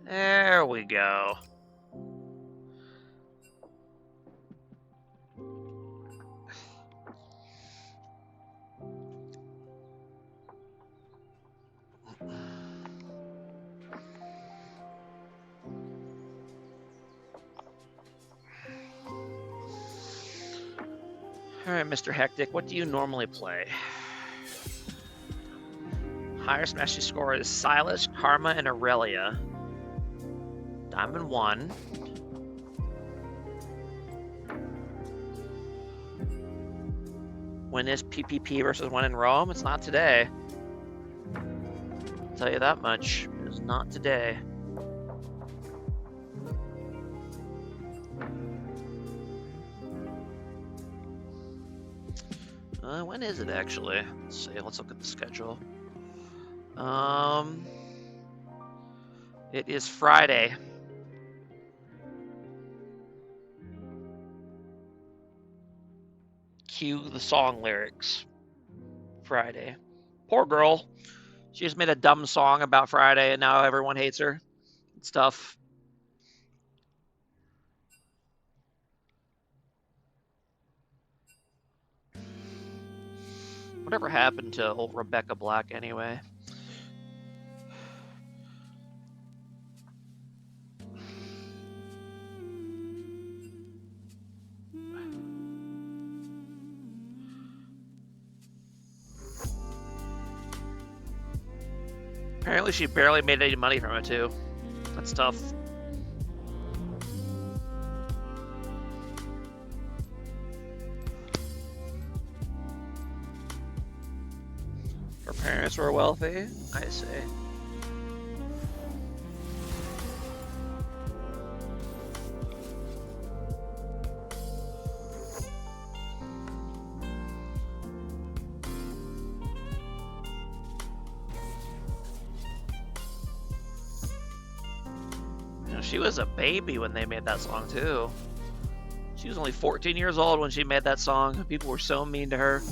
[SPEAKER 1] There we go. Alright, Mr. Hectic, what do you normally play? Highest mastery score is Silas, Karma, and Aurelia. Diamond 1. When is PPP versus when in Rome? It's not today. I'll tell you that much. It is not today. When is it actually? Let's see. Let's look at the schedule. It is Friday. Cue the song lyrics. Friday. Poor girl. She just made a dumb song about Friday and now everyone hates her. It's tough. Whatever happened to old Rebecca Black anyway? Apparently she barely made any money from it too. That's tough. Her parents were wealthy, I see. She was a baby when they made that song too. She was only 14 years old when she made that song. People were so mean to her.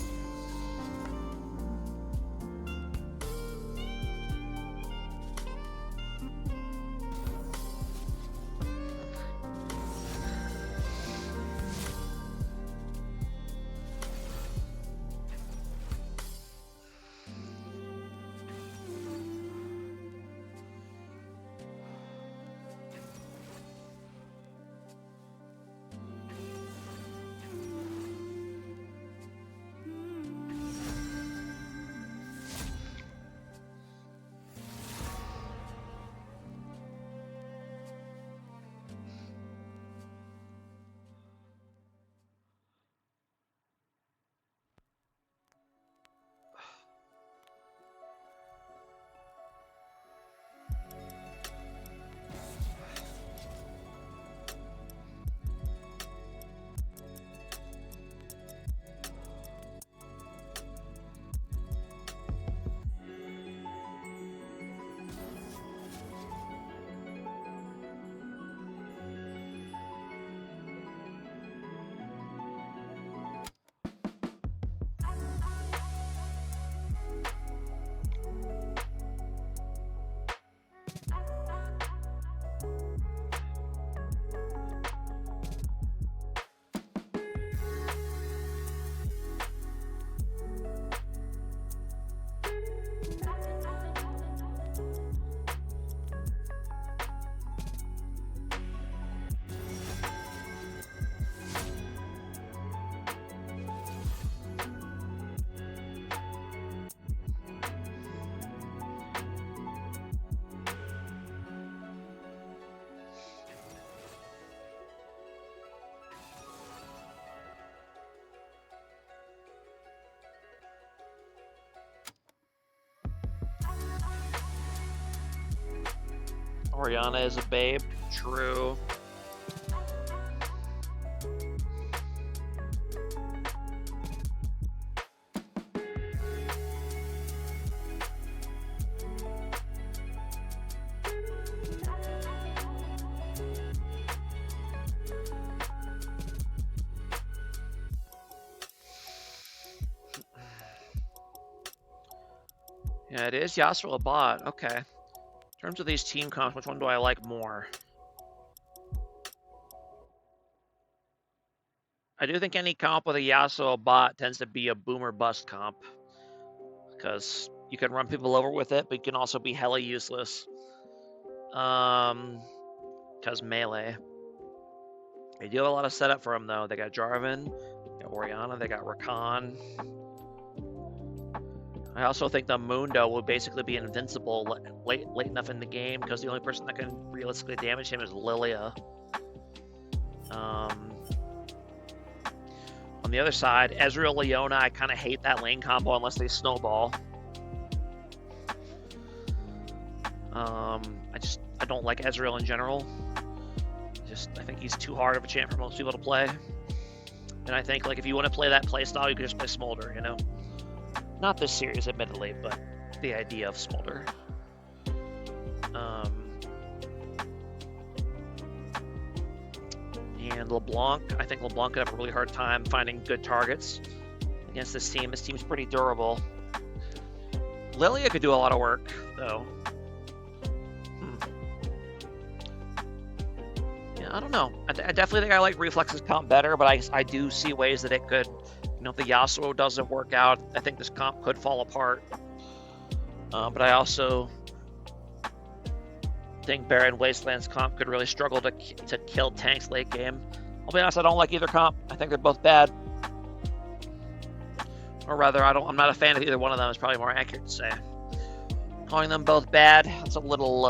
[SPEAKER 1] Oriana is a babe. True. Yeah, it is Yasuo a bot. Okay. In terms of these team comps, which one do I like more? I do think any comp with a Yasuo bot tends to be a boomer bust comp. Because you can run people over with it, but you can also be hella useless. Because melee. They do have a lot of setup for them, though. They got Jarvan, they got Orianna, they got Rakan. I also think the Mundo will basically be invincible late enough in the game because the only person that can realistically damage him is Lilia. On the other side, Ezreal, Leona, I kind of hate that lane combo unless they snowball. I don't like Ezreal in general. I think he's too hard of a champ for most people to play. And I think, like, if you want to play that playstyle, you can just play Smolder, you know? Not this series, admittedly, but the idea of Smolder. And LeBlanc, I think LeBlanc could have a really hard time finding good targets against this team. This team's pretty durable. Lilia could do a lot of work, though. I don't know. I definitely think I like Reflex's comp better, but I do see ways that it could, you know, if the Yasuo doesn't work out, I think this comp could fall apart. But I also think Barren Wasteland's comp could really struggle to kill tanks late game. I'll be honest, I don't like either comp. I think they're both bad. Or rather, I'm not a fan of either one of them. Is probably more accurate to say. Calling them both bad, that's a little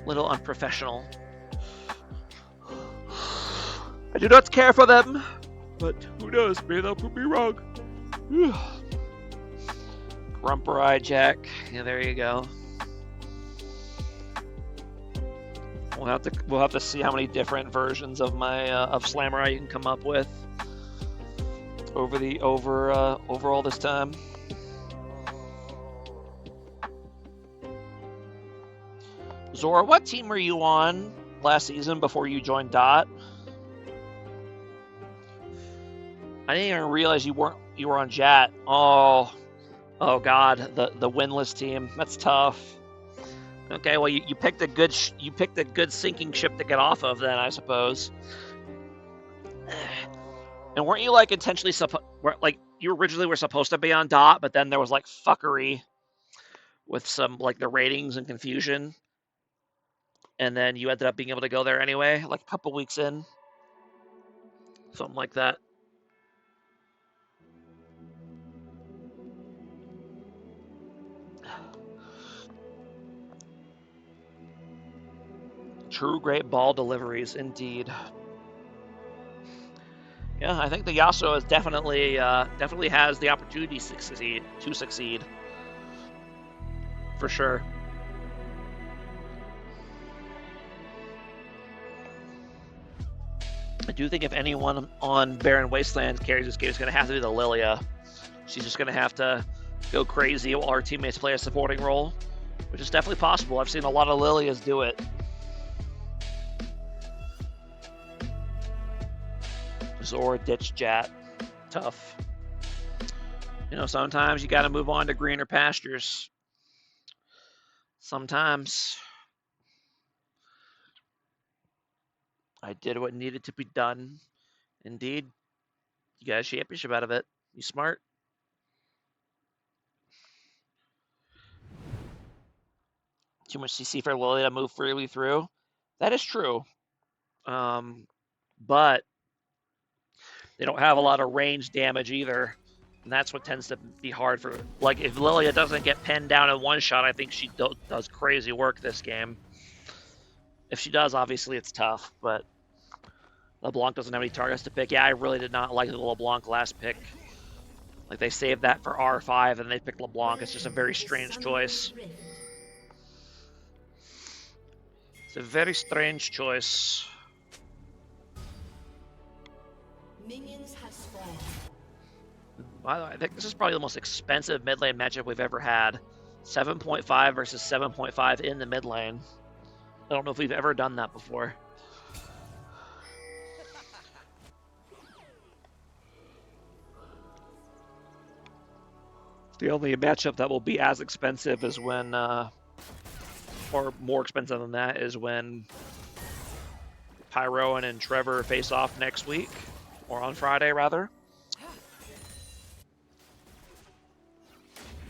[SPEAKER 1] unprofessional. I do not care for them, but who knows? Maybe they'll prove me wrong. Grumper Eye Jack. Yeah, there you go. We'll have to see how many different versions of my of Slamurai you can come up with over all this time. Zora, what team were you on last season before you joined Dot? I didn't even realize you were on Jat. Oh God, the winless team. That's tough. Okay, well you picked a good sinking ship to get off of then, I suppose. And weren't you like intentionally you originally were supposed to be on Dot, but then there was like fuckery with some like the ratings and confusion, and then you ended up being able to go there anyway, like a couple weeks in, something like that. True great ball deliveries, indeed. Yeah, I think the Yasuo is definitely has the opportunity to succeed. For sure. I do think if anyone on Barren Wasteland carries this game, it's going to have to be the Lilia. She's just going to have to go crazy while our teammates play a supporting role, which is definitely possible. I've seen a lot of Lilias do it. Zora ditch Jat. Tough. You know, sometimes you got to move on to greener pastures. Sometimes. I did what needed to be done. Indeed. You got a championship out of it. You smart. Too much CC for Lilia to move freely through. That is true. But they don't have a lot of range damage either. And that's what tends to be hard for... Like, if Lilia doesn't get pinned down in one shot, I think she does crazy work this game. If she does, obviously it's tough, but... LeBlanc doesn't have any targets to pick. Yeah, I really did not like the LeBlanc last pick. Like, they saved that for R5, and they picked LeBlanc. It's just a very strange choice. It's a very strange choice.
[SPEAKER 2] Minions have spawned.
[SPEAKER 1] By the way, I think this is probably the most expensive mid lane matchup we've ever had. 7.5 versus 7.5 in the mid lane. I don't know if we've ever done that before. The only matchup that will be as expensive is when, or more expensive than that, is when Pyro and Trevor face off next week, or on Friday rather.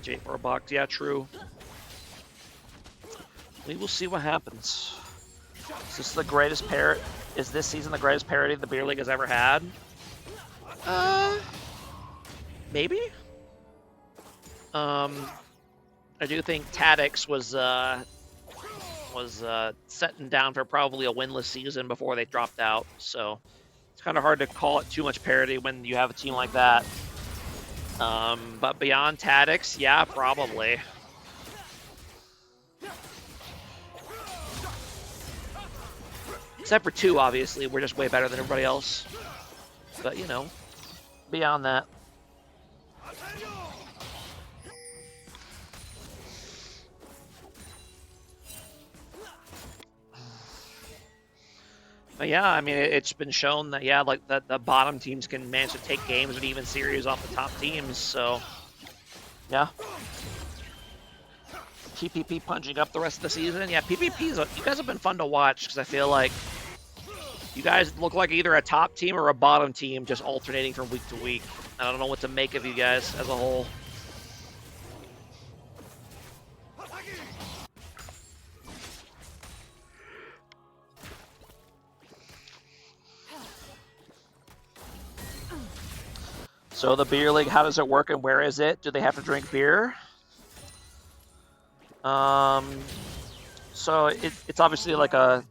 [SPEAKER 1] $8 yeah, true. We will see what happens. Is this the greatest parity? Is this season the greatest parity the Beer League has ever had? Maybe. I do think Tadix was setting down for probably a winless season before they dropped out. So it's kind of hard to call it too much parity when you have a team like that. But beyond Tadix, yeah, probably. Except for 2, obviously. We're just way better than everybody else. But, you know, beyond that. But yeah, I mean, it's been shown that, yeah, like the bottom teams can manage to take games and even series off the top teams. So, yeah. PPP punching up the rest of the season. Yeah, PPPs, you guys have been fun to watch because I feel like you guys look like either a top team or a bottom team just alternating from week to week. I don't know what to make of you guys as a whole. So the Beer League, how does it work and where is it? Do they have to drink beer? So it's obviously like a,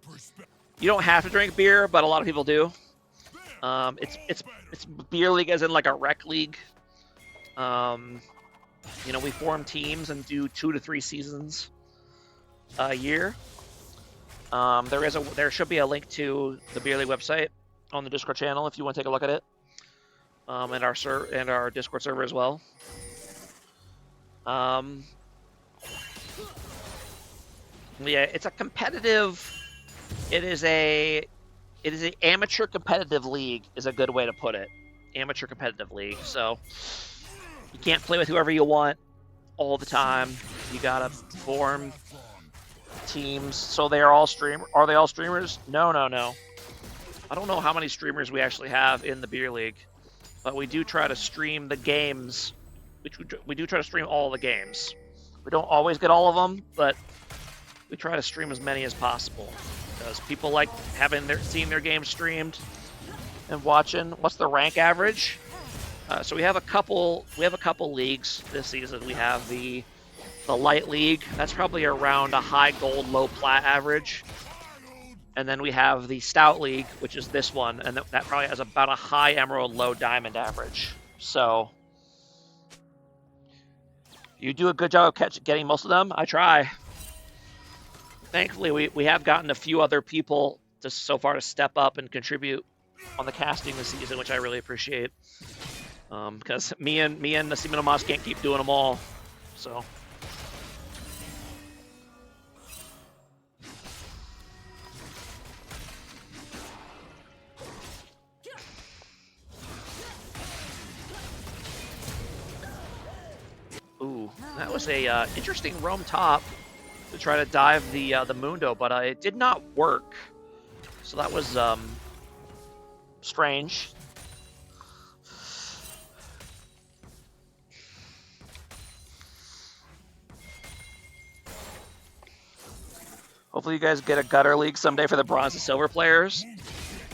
[SPEAKER 1] you don't have to drink beer, but a lot of people do. It's Beer League as in like a rec league. You know, we form teams and do 2 to 3 seasons a year. There should be a link to the Beer League website on the Discord channel if you want to take a look at it. And our Discord server as well. Yeah, it's a competitive. It is an amateur competitive league is a good way to put it. Amateur competitive league. So you can't play with whoever you want all the time. You gotta form teams. So they are all Are they all streamers? No. I don't know how many streamers we actually have in the Beer League, but we do try to stream the games. We do try to stream all the games. We don't always get all of them, but we try to stream as many as possible because people like seeing their games streamed and watching. What's the rank average? So we have a couple leagues this season. We have the light league. That's probably around a high gold, low plat average. And then we have the stout league, which is this one, and that probably has about a high emerald, low diamond average. So you do a good job of getting most of them. I try. Thankfully, we have gotten a few other people so far to step up and contribute on the casting this season, which I really appreciate. Because me and Nassim and Amos can't keep doing them all. So. Ooh, that was a interesting roam top to try to dive the Mundo, but it did not work. So that was strange. Hopefully you guys get a gutter league someday for the bronze and silver players.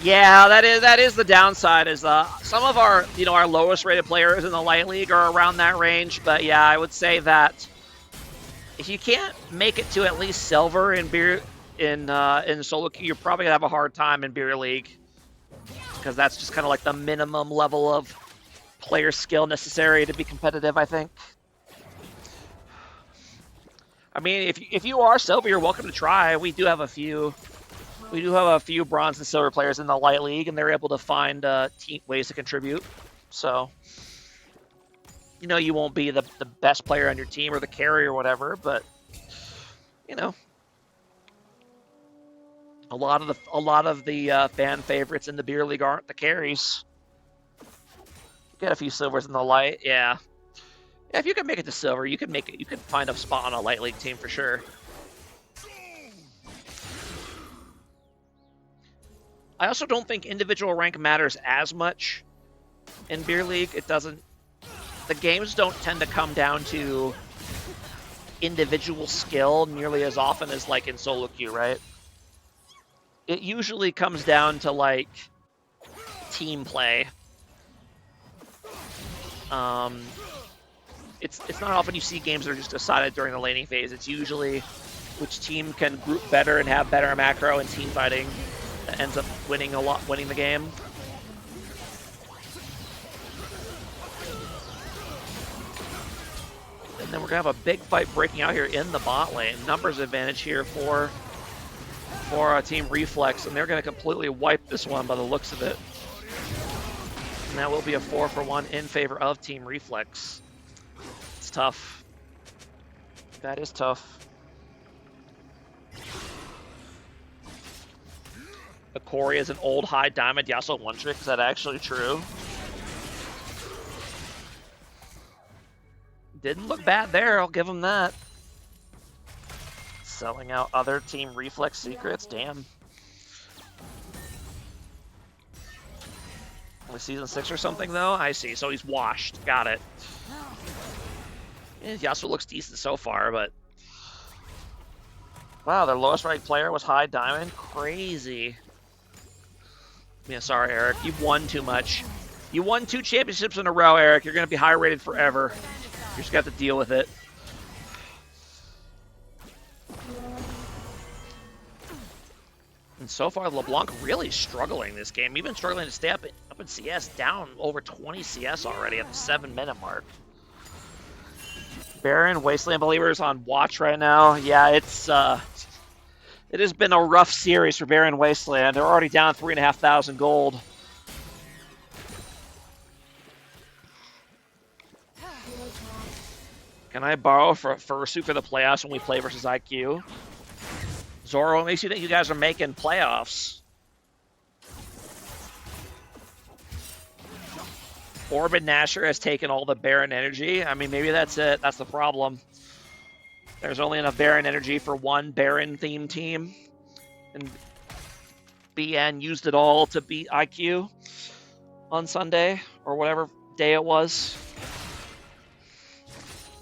[SPEAKER 1] Yeah, that is the downside. Is some of our our lowest rated players in the light league are around that range. But yeah, I would say that if you can't make it to at least silver in solo queue, you're probably gonna have a hard time in Beer League because that's just kind of like the minimum level of player skill necessary to be competitive, I think. I mean, if you are silver, you're welcome to try. We do have a few bronze and silver players in the light league, and they're able to find ways to contribute. So, you won't be the best player on your team or the carry or whatever, but a lot of the fan favorites in the Beer League aren't the carries. Get a few silvers in the light, yeah. Yeah, if you can make it to silver, you can make it. You can find a spot on a light league team for sure. I also don't think individual rank matters as much in beer league. It doesn't. The games don't tend to come down to individual skill nearly as often as like in solo queue, right? It usually comes down to like team play. It's not often you see games that are just decided during the laning phase. It's usually which team can group better and have better macro and team fighting that ends up winning the game. And then we're gonna have a big fight breaking out here in the bot lane. Numbers advantage here for Team Reflex, and they're gonna completely wipe this one by the looks of it. And that will be a 4-for-1 in favor of Team Reflex. It's tough. That is tough. Akori is an old high diamond Yasuo one trick. Is that actually true? Didn't look bad there, I'll give him that. Selling out other Team Reflex secrets, damn. Only season 6 or something though? I see, so he's washed, got it. Yeah, Yasuo looks decent so far, but... Wow, their lowest ranked player was high diamond? Crazy. Yeah, sorry Eric, you've won too much. You won 2 championships in a row, Eric, you're gonna be high rated forever. You just got to deal with it. And so far, LeBlanc really struggling this game. Even struggling to stay up in CS, down over 20 CS already at the 7-minute mark. Baron, Wasteland Believers on watch right now. Yeah, it has been a rough series for Baron Wasteland. They're already down 3,500 gold. Can I borrow for Fursuit for the playoffs when we play versus IQ? Zoro, what makes you think you guys are making playoffs? Orbit Nasher has taken all the Baron energy. I mean, maybe that's it. That's the problem. There's only enough Baron energy for one Baron-themed team. And BN used it all to beat IQ on Sunday, or whatever day it was.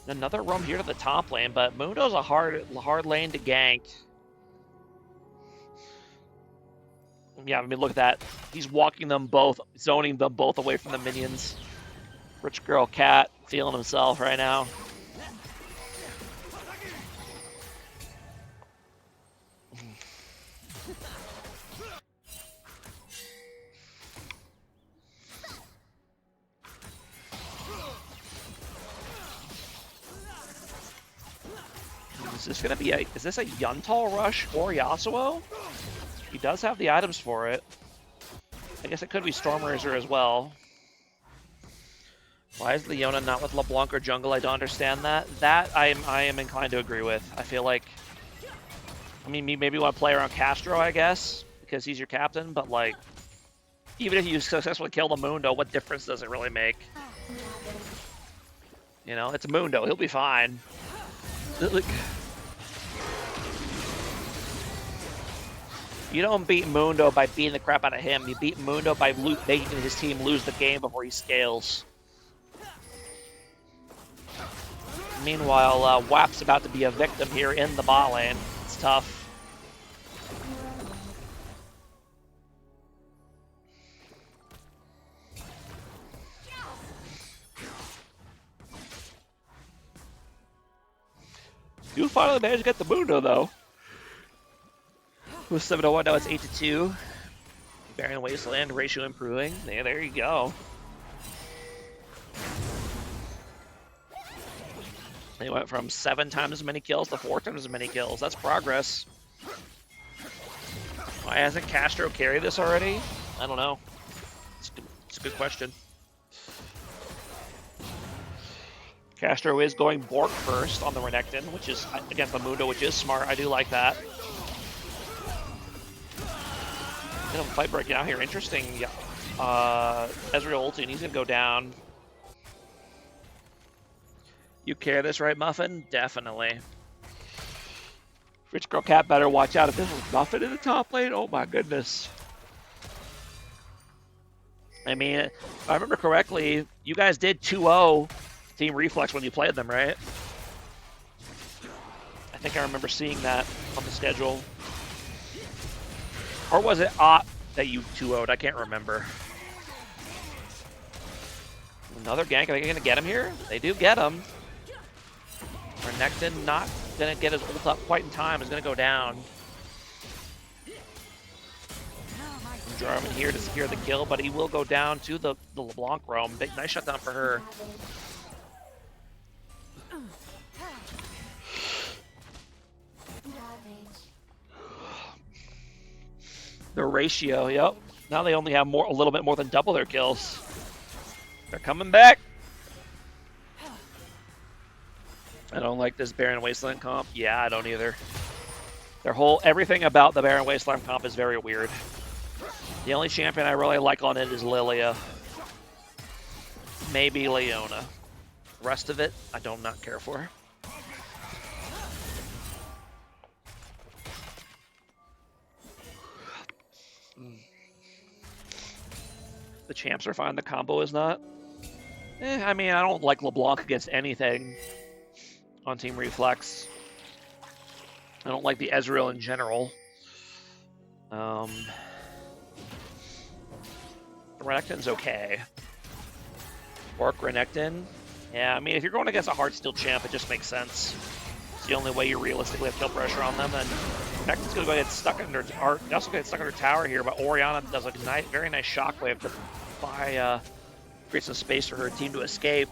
[SPEAKER 1] Another roam here to the top lane, but Mundo's a hard lane to gank. Yeah, I mean, look at that. He's walking them both, zoning them both away from the minions. Rich Girl Cat feeling himself right now. Is this gonna be is this a Yuntal rush or Yasuo? He does have the items for it. I guess it could be Storm Razor as well. Why is Leona not with LeBlanc or jungle? I don't understand that. That I am inclined to agree with. I feel like, I mean, maybe you want to play around Castro, I guess, because he's your captain, but like, even if you successfully kill the Mundo, what difference does it really make? You know, it's Mundo, he'll be fine. You don't beat Mundo by beating the crap out of him. You beat Mundo by making his team lose the game before he scales. Meanwhile, WAP's about to be a victim here in the bot lane. It's tough. You finally managed to get the Mundo, though. It was 7-1, now it's 8-2. Baron Wasteland ratio improving. Yeah, there you go. They went from 7 times as many kills to 4 times as many kills. That's progress. Why hasn't Castro carried this already? I don't know. It's a good question. Castro is going Bork first on the Renekton, which is against the Mundo, which is smart. I do like that. Fight breaking out here. Interesting. Ezreal ulti, and he's going to go down. You carry this, right, Muffin? Definitely. Rich Girl Cat better watch out if this was Muffin in the top lane. Oh my goodness. I mean, if I remember correctly, you guys did 2-0 Team Reflex when you played them, right? I think I remember seeing that on the schedule. Or was it Ott that you 2-0'd? I can't remember. Another gank. Are they going to get him here? They do get him. Renekton not going to get his ult up quite in time. Is going to go down. Jarman here to secure the kill, but he will go down to the LeBlanc roam. Big, nice shutdown for her. The ratio, yep. Now they only have a little bit more than double their kills. They're coming back. I don't like this Barren Wasteland comp. Yeah, I don't either. Everything about the Barren Wasteland comp is very weird. The only champion I really like on it is Lilia. Maybe Leona. The rest of it, I do not care for. The champs are fine, the combo is not. I mean, I don't like LeBlanc against anything on Team Reflex. I don't like the Ezreal in general. Renekton's okay. Orc Renekton. Yeah, I mean, if you're going against a Heartsteel champ, it just makes sense. It's the only way you realistically have kill pressure on them. And Renekton's going to get stuck under, or also get stuck under tower here, but Orianna does a very nice shockwave to create some space for her team to escape.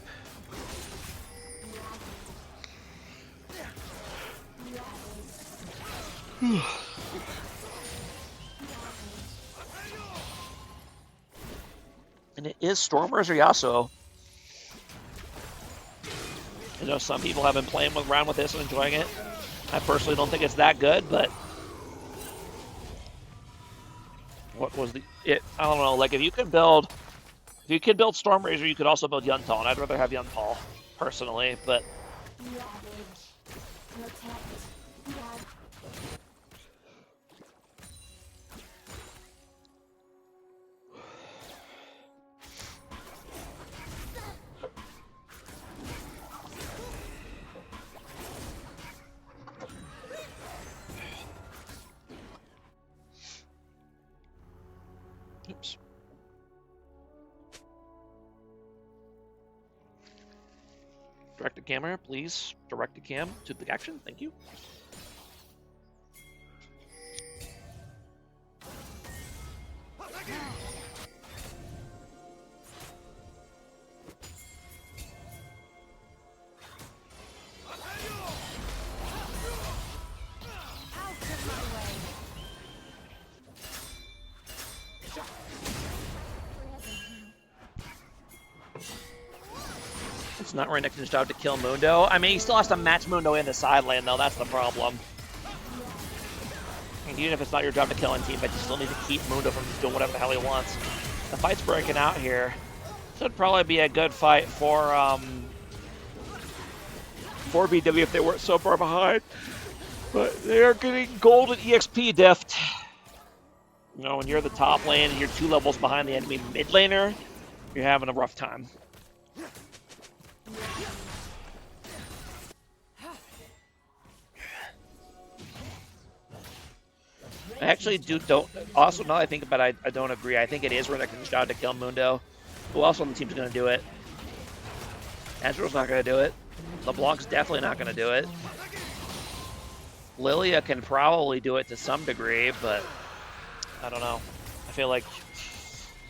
[SPEAKER 1] And it is Stormers or Yasuo. I know some people have been playing around with this and enjoying it. I personally don't think it's that good, but what was I don't know. Like if you could build Stormrazor, you could also build Yuntal, and I'd rather have Yuntal personally, but. Oops. Direct the camera, please. Direct the cam to the action. Thank you. It's not Renekton's job to kill Mundo. I mean, he still has to match Mundo in the side lane, though. That's the problem. And even if it's not your job to kill in team, but you still need to keep Mundo from doing whatever the hell he wants. The fight's breaking out here. Should probably be a good fight for BW if they weren't so far behind. But they are getting gold and EXP diffed. You know, when you're the top lane and you're 2 levels behind the enemy mid laner, you're having a rough time. I actually also now that I think about it, I don't agree. I think it is Renekton's job to kill Mundo. Who else on the team's going to do it? Ezreal's not going to do it. LeBlanc's definitely not going to do it. Lilia can probably do it to some degree, but I don't know. I feel like,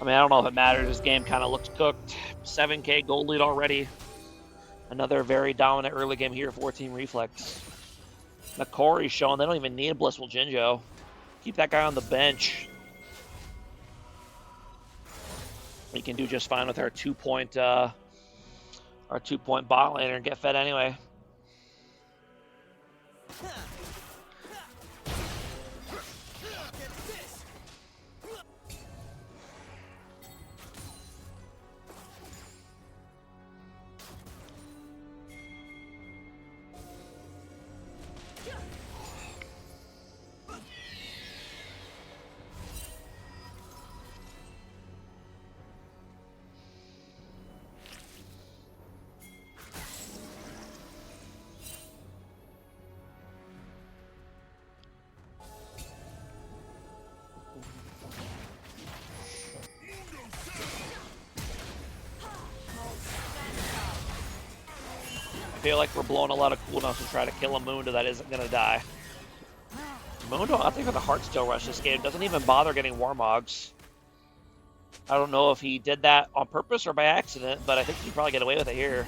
[SPEAKER 1] I don't know if it matters. This game kind of looks cooked. 7K gold lead already. Another very dominant early game here for Team Reflex. Nakori's showing they don't even need a Blissful Jinjo. Keep that guy on the bench. We can do just fine with our 2-point bot laner and get fed anyway. I feel like we're blowing a lot of cooldowns to try to kill a Mundo that isn't going to die. Mundo opting for the Heartsteel Rush this game. Doesn't even bother getting Warmogs. I don't know if he did that on purpose or by accident, but I think he can probably get away with it here.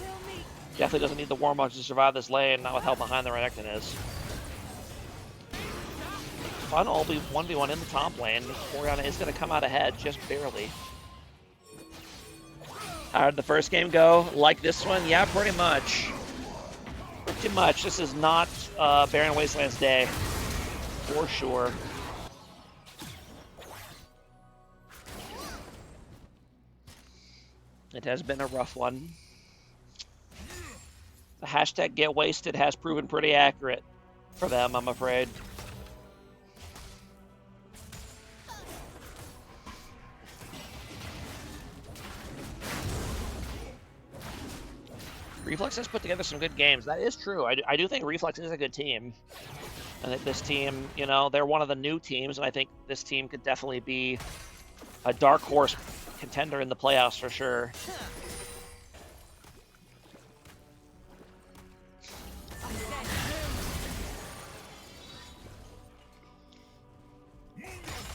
[SPEAKER 1] Definitely doesn't need the Warmogs to survive this lane, not with how behind the Renekton is. Final will be 1v1 in the top lane. Orianna is going to come out ahead, just barely. How did the first game go? Like this one? Yeah, pretty much. Pretty much. This is not Barren Wasteland's day. For sure. It has been a rough one. The hashtag get wasted has proven pretty accurate for them, I'm afraid. Reflex has put together some good games. That is true. I do think Reflex is a good team. I think this team, you know, they're one of the new teams, and I think this team could definitely be a dark horse contender in the playoffs for sure.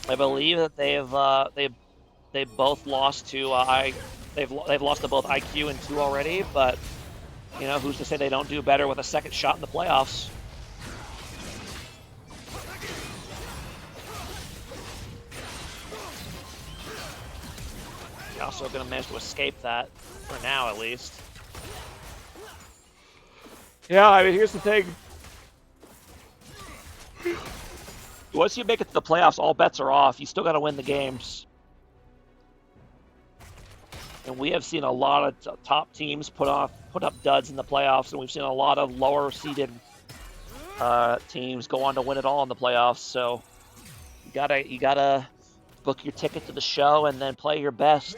[SPEAKER 1] I believe that they've both lost to they've lost to both IQ and 2 already, but you know, who's to say they don't do better with a second shot in the playoffs? You're also going to manage to escape that, for now at least. Yeah, I mean, here's the thing. Once you make it to the playoffs, all bets are off. You still got to win the games. And we have seen a lot of top teams put up duds in the playoffs, and we've seen a lot of lower seeded teams go on to win it all in the playoffs. So you gotta book your ticket to the show and then play your best.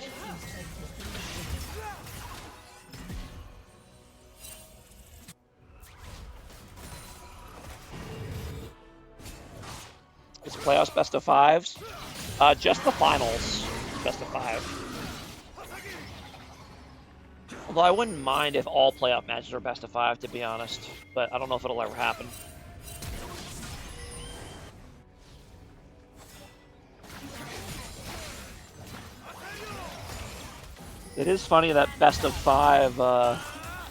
[SPEAKER 1] It's playoffs best of 5s. Just the finals best of 5. Although I wouldn't mind if all playoff matches are best of 5, to be honest. But I don't know if it'll ever happen. It is funny that best of 5,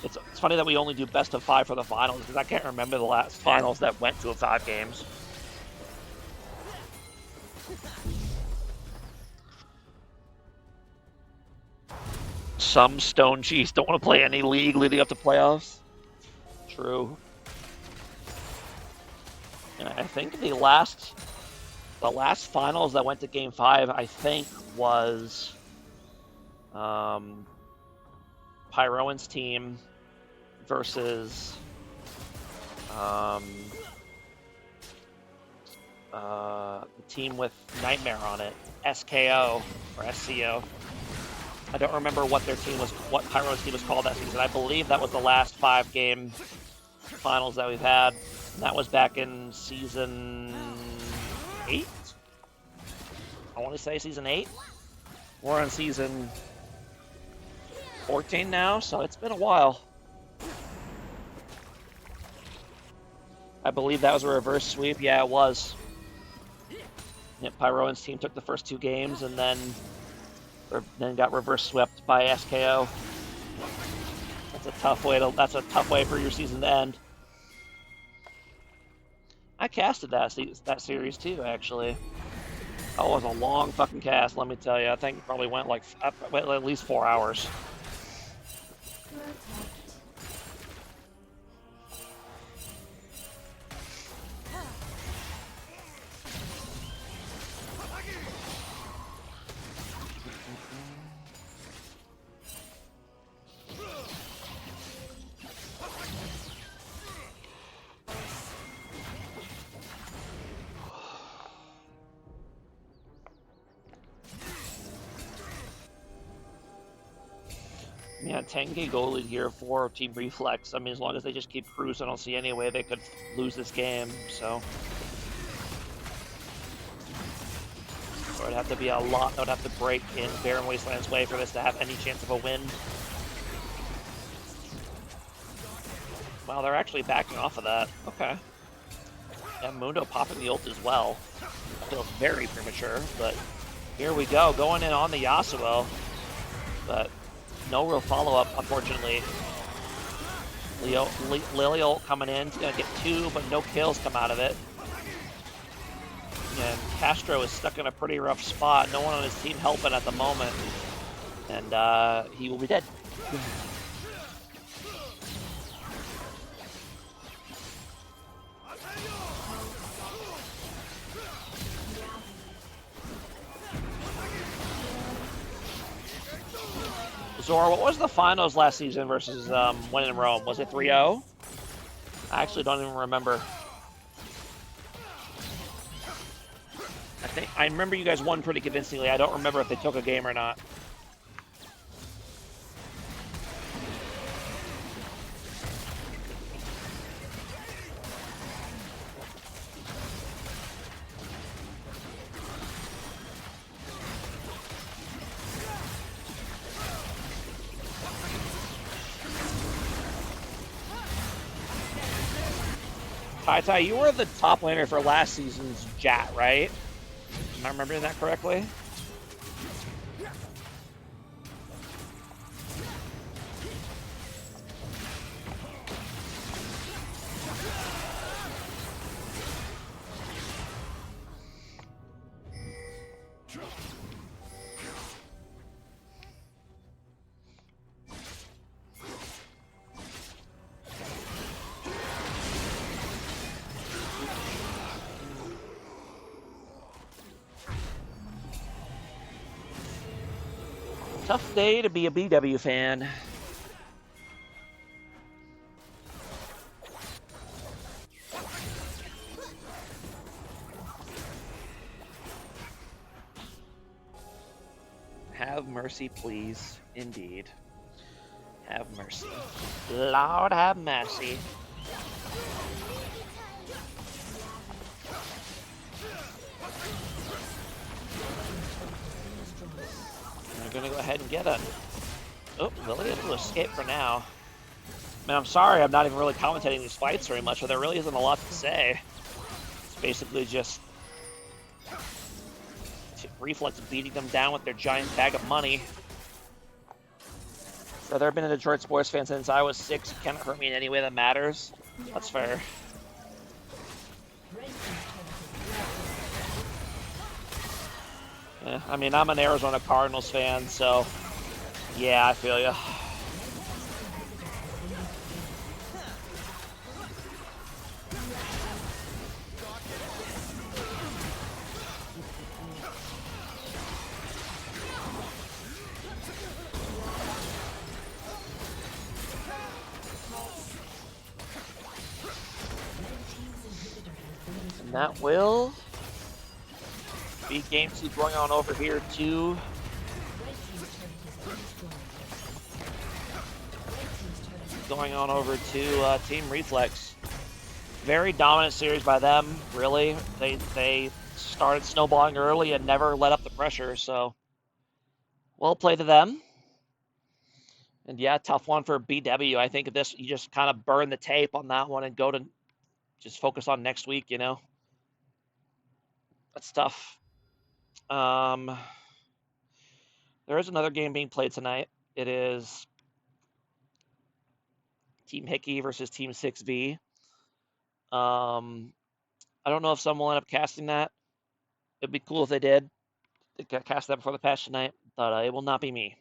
[SPEAKER 1] it's funny that we only do best of 5 for the finals, because I can't remember the last finals that went to 5 games. Some stone cheese don't want to play any league leading up to playoffs. True. And I think the last finals that went to Game 5, I think, was Pyroan's team versus the team with Nightmare on it, SKO or SCO. I don't remember what their team was, what Pyro's team was called that season. I believe that was the last 5-game finals that we've had. And that was back in season 8. I want to say season 8. We're on season 14 now, so it's been a while. I believe that was a reverse sweep. Yeah, it was. Yeah, Pyroan's team took the first 2 games and then got reverse swept by SKO. That's a tough way for your season to end. I casted that series too, actually. That was a long fucking cast, let me tell you. I think it probably went like at least 4 hours. Yeah, 10k goal lead here for Team Reflex. I mean, as long as they just keep cruising, I don't see any way they could lose this game, so. It would have to be a lot that would have to break in Barren Wasteland's way for this to have any chance of a win. Wow, they're actually backing off of that. Okay. And Mundo popping the ult as well. Feels very premature, but here we go. Going in on the Yasuo. But no real follow-up, unfortunately. Lily ult coming in. He's going to get 2, but no kills come out of it. And Castro is stuck in a pretty rough spot. No one on his team helping at the moment. And he will be dead. Zora, what was the finals last season versus Win in Rome? Was it 3-0? I actually don't even remember. I remember you guys won pretty convincingly. I don't remember if they took a game or not. Tai, you were the top laner for last season's Jat, right? Am I remembering that correctly? Tough day to be a BW fan. Have mercy, please. Indeed. Have mercy. Lord have mercy. We're gonna go ahead and get it. Oh, Lily able to escape for now. Man, I'm sorry I'm not even really commentating these fights very much, but there really isn't a lot to say. It's basically just Reflex beating them down with their giant bag of money. Brother, I've been a Detroit sports fan since I was 6. You can't hurt me in any way that matters. That's fair. Yeah, I mean, I'm an Arizona Cardinals fan, so yeah, I feel you. And that will be game 2 going on over here to Team Reflex. Very dominant series by them, really. They started snowballing early and never let up the pressure, so well played to them. And yeah, tough one for BW. I think this, you just kind of burn the tape on that one and go to just focus on next week, you know? That's tough. There is another game being played tonight. It is Team Hickey versus Team 6V. I don't know if someone will end up casting that. It'd be cool if they did. They got cast that before the patch tonight, but it will not be me.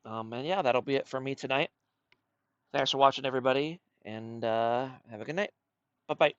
[SPEAKER 1] And yeah, that'll be it for me tonight. Thanks for watching, everybody, and have a good night. Bye-bye.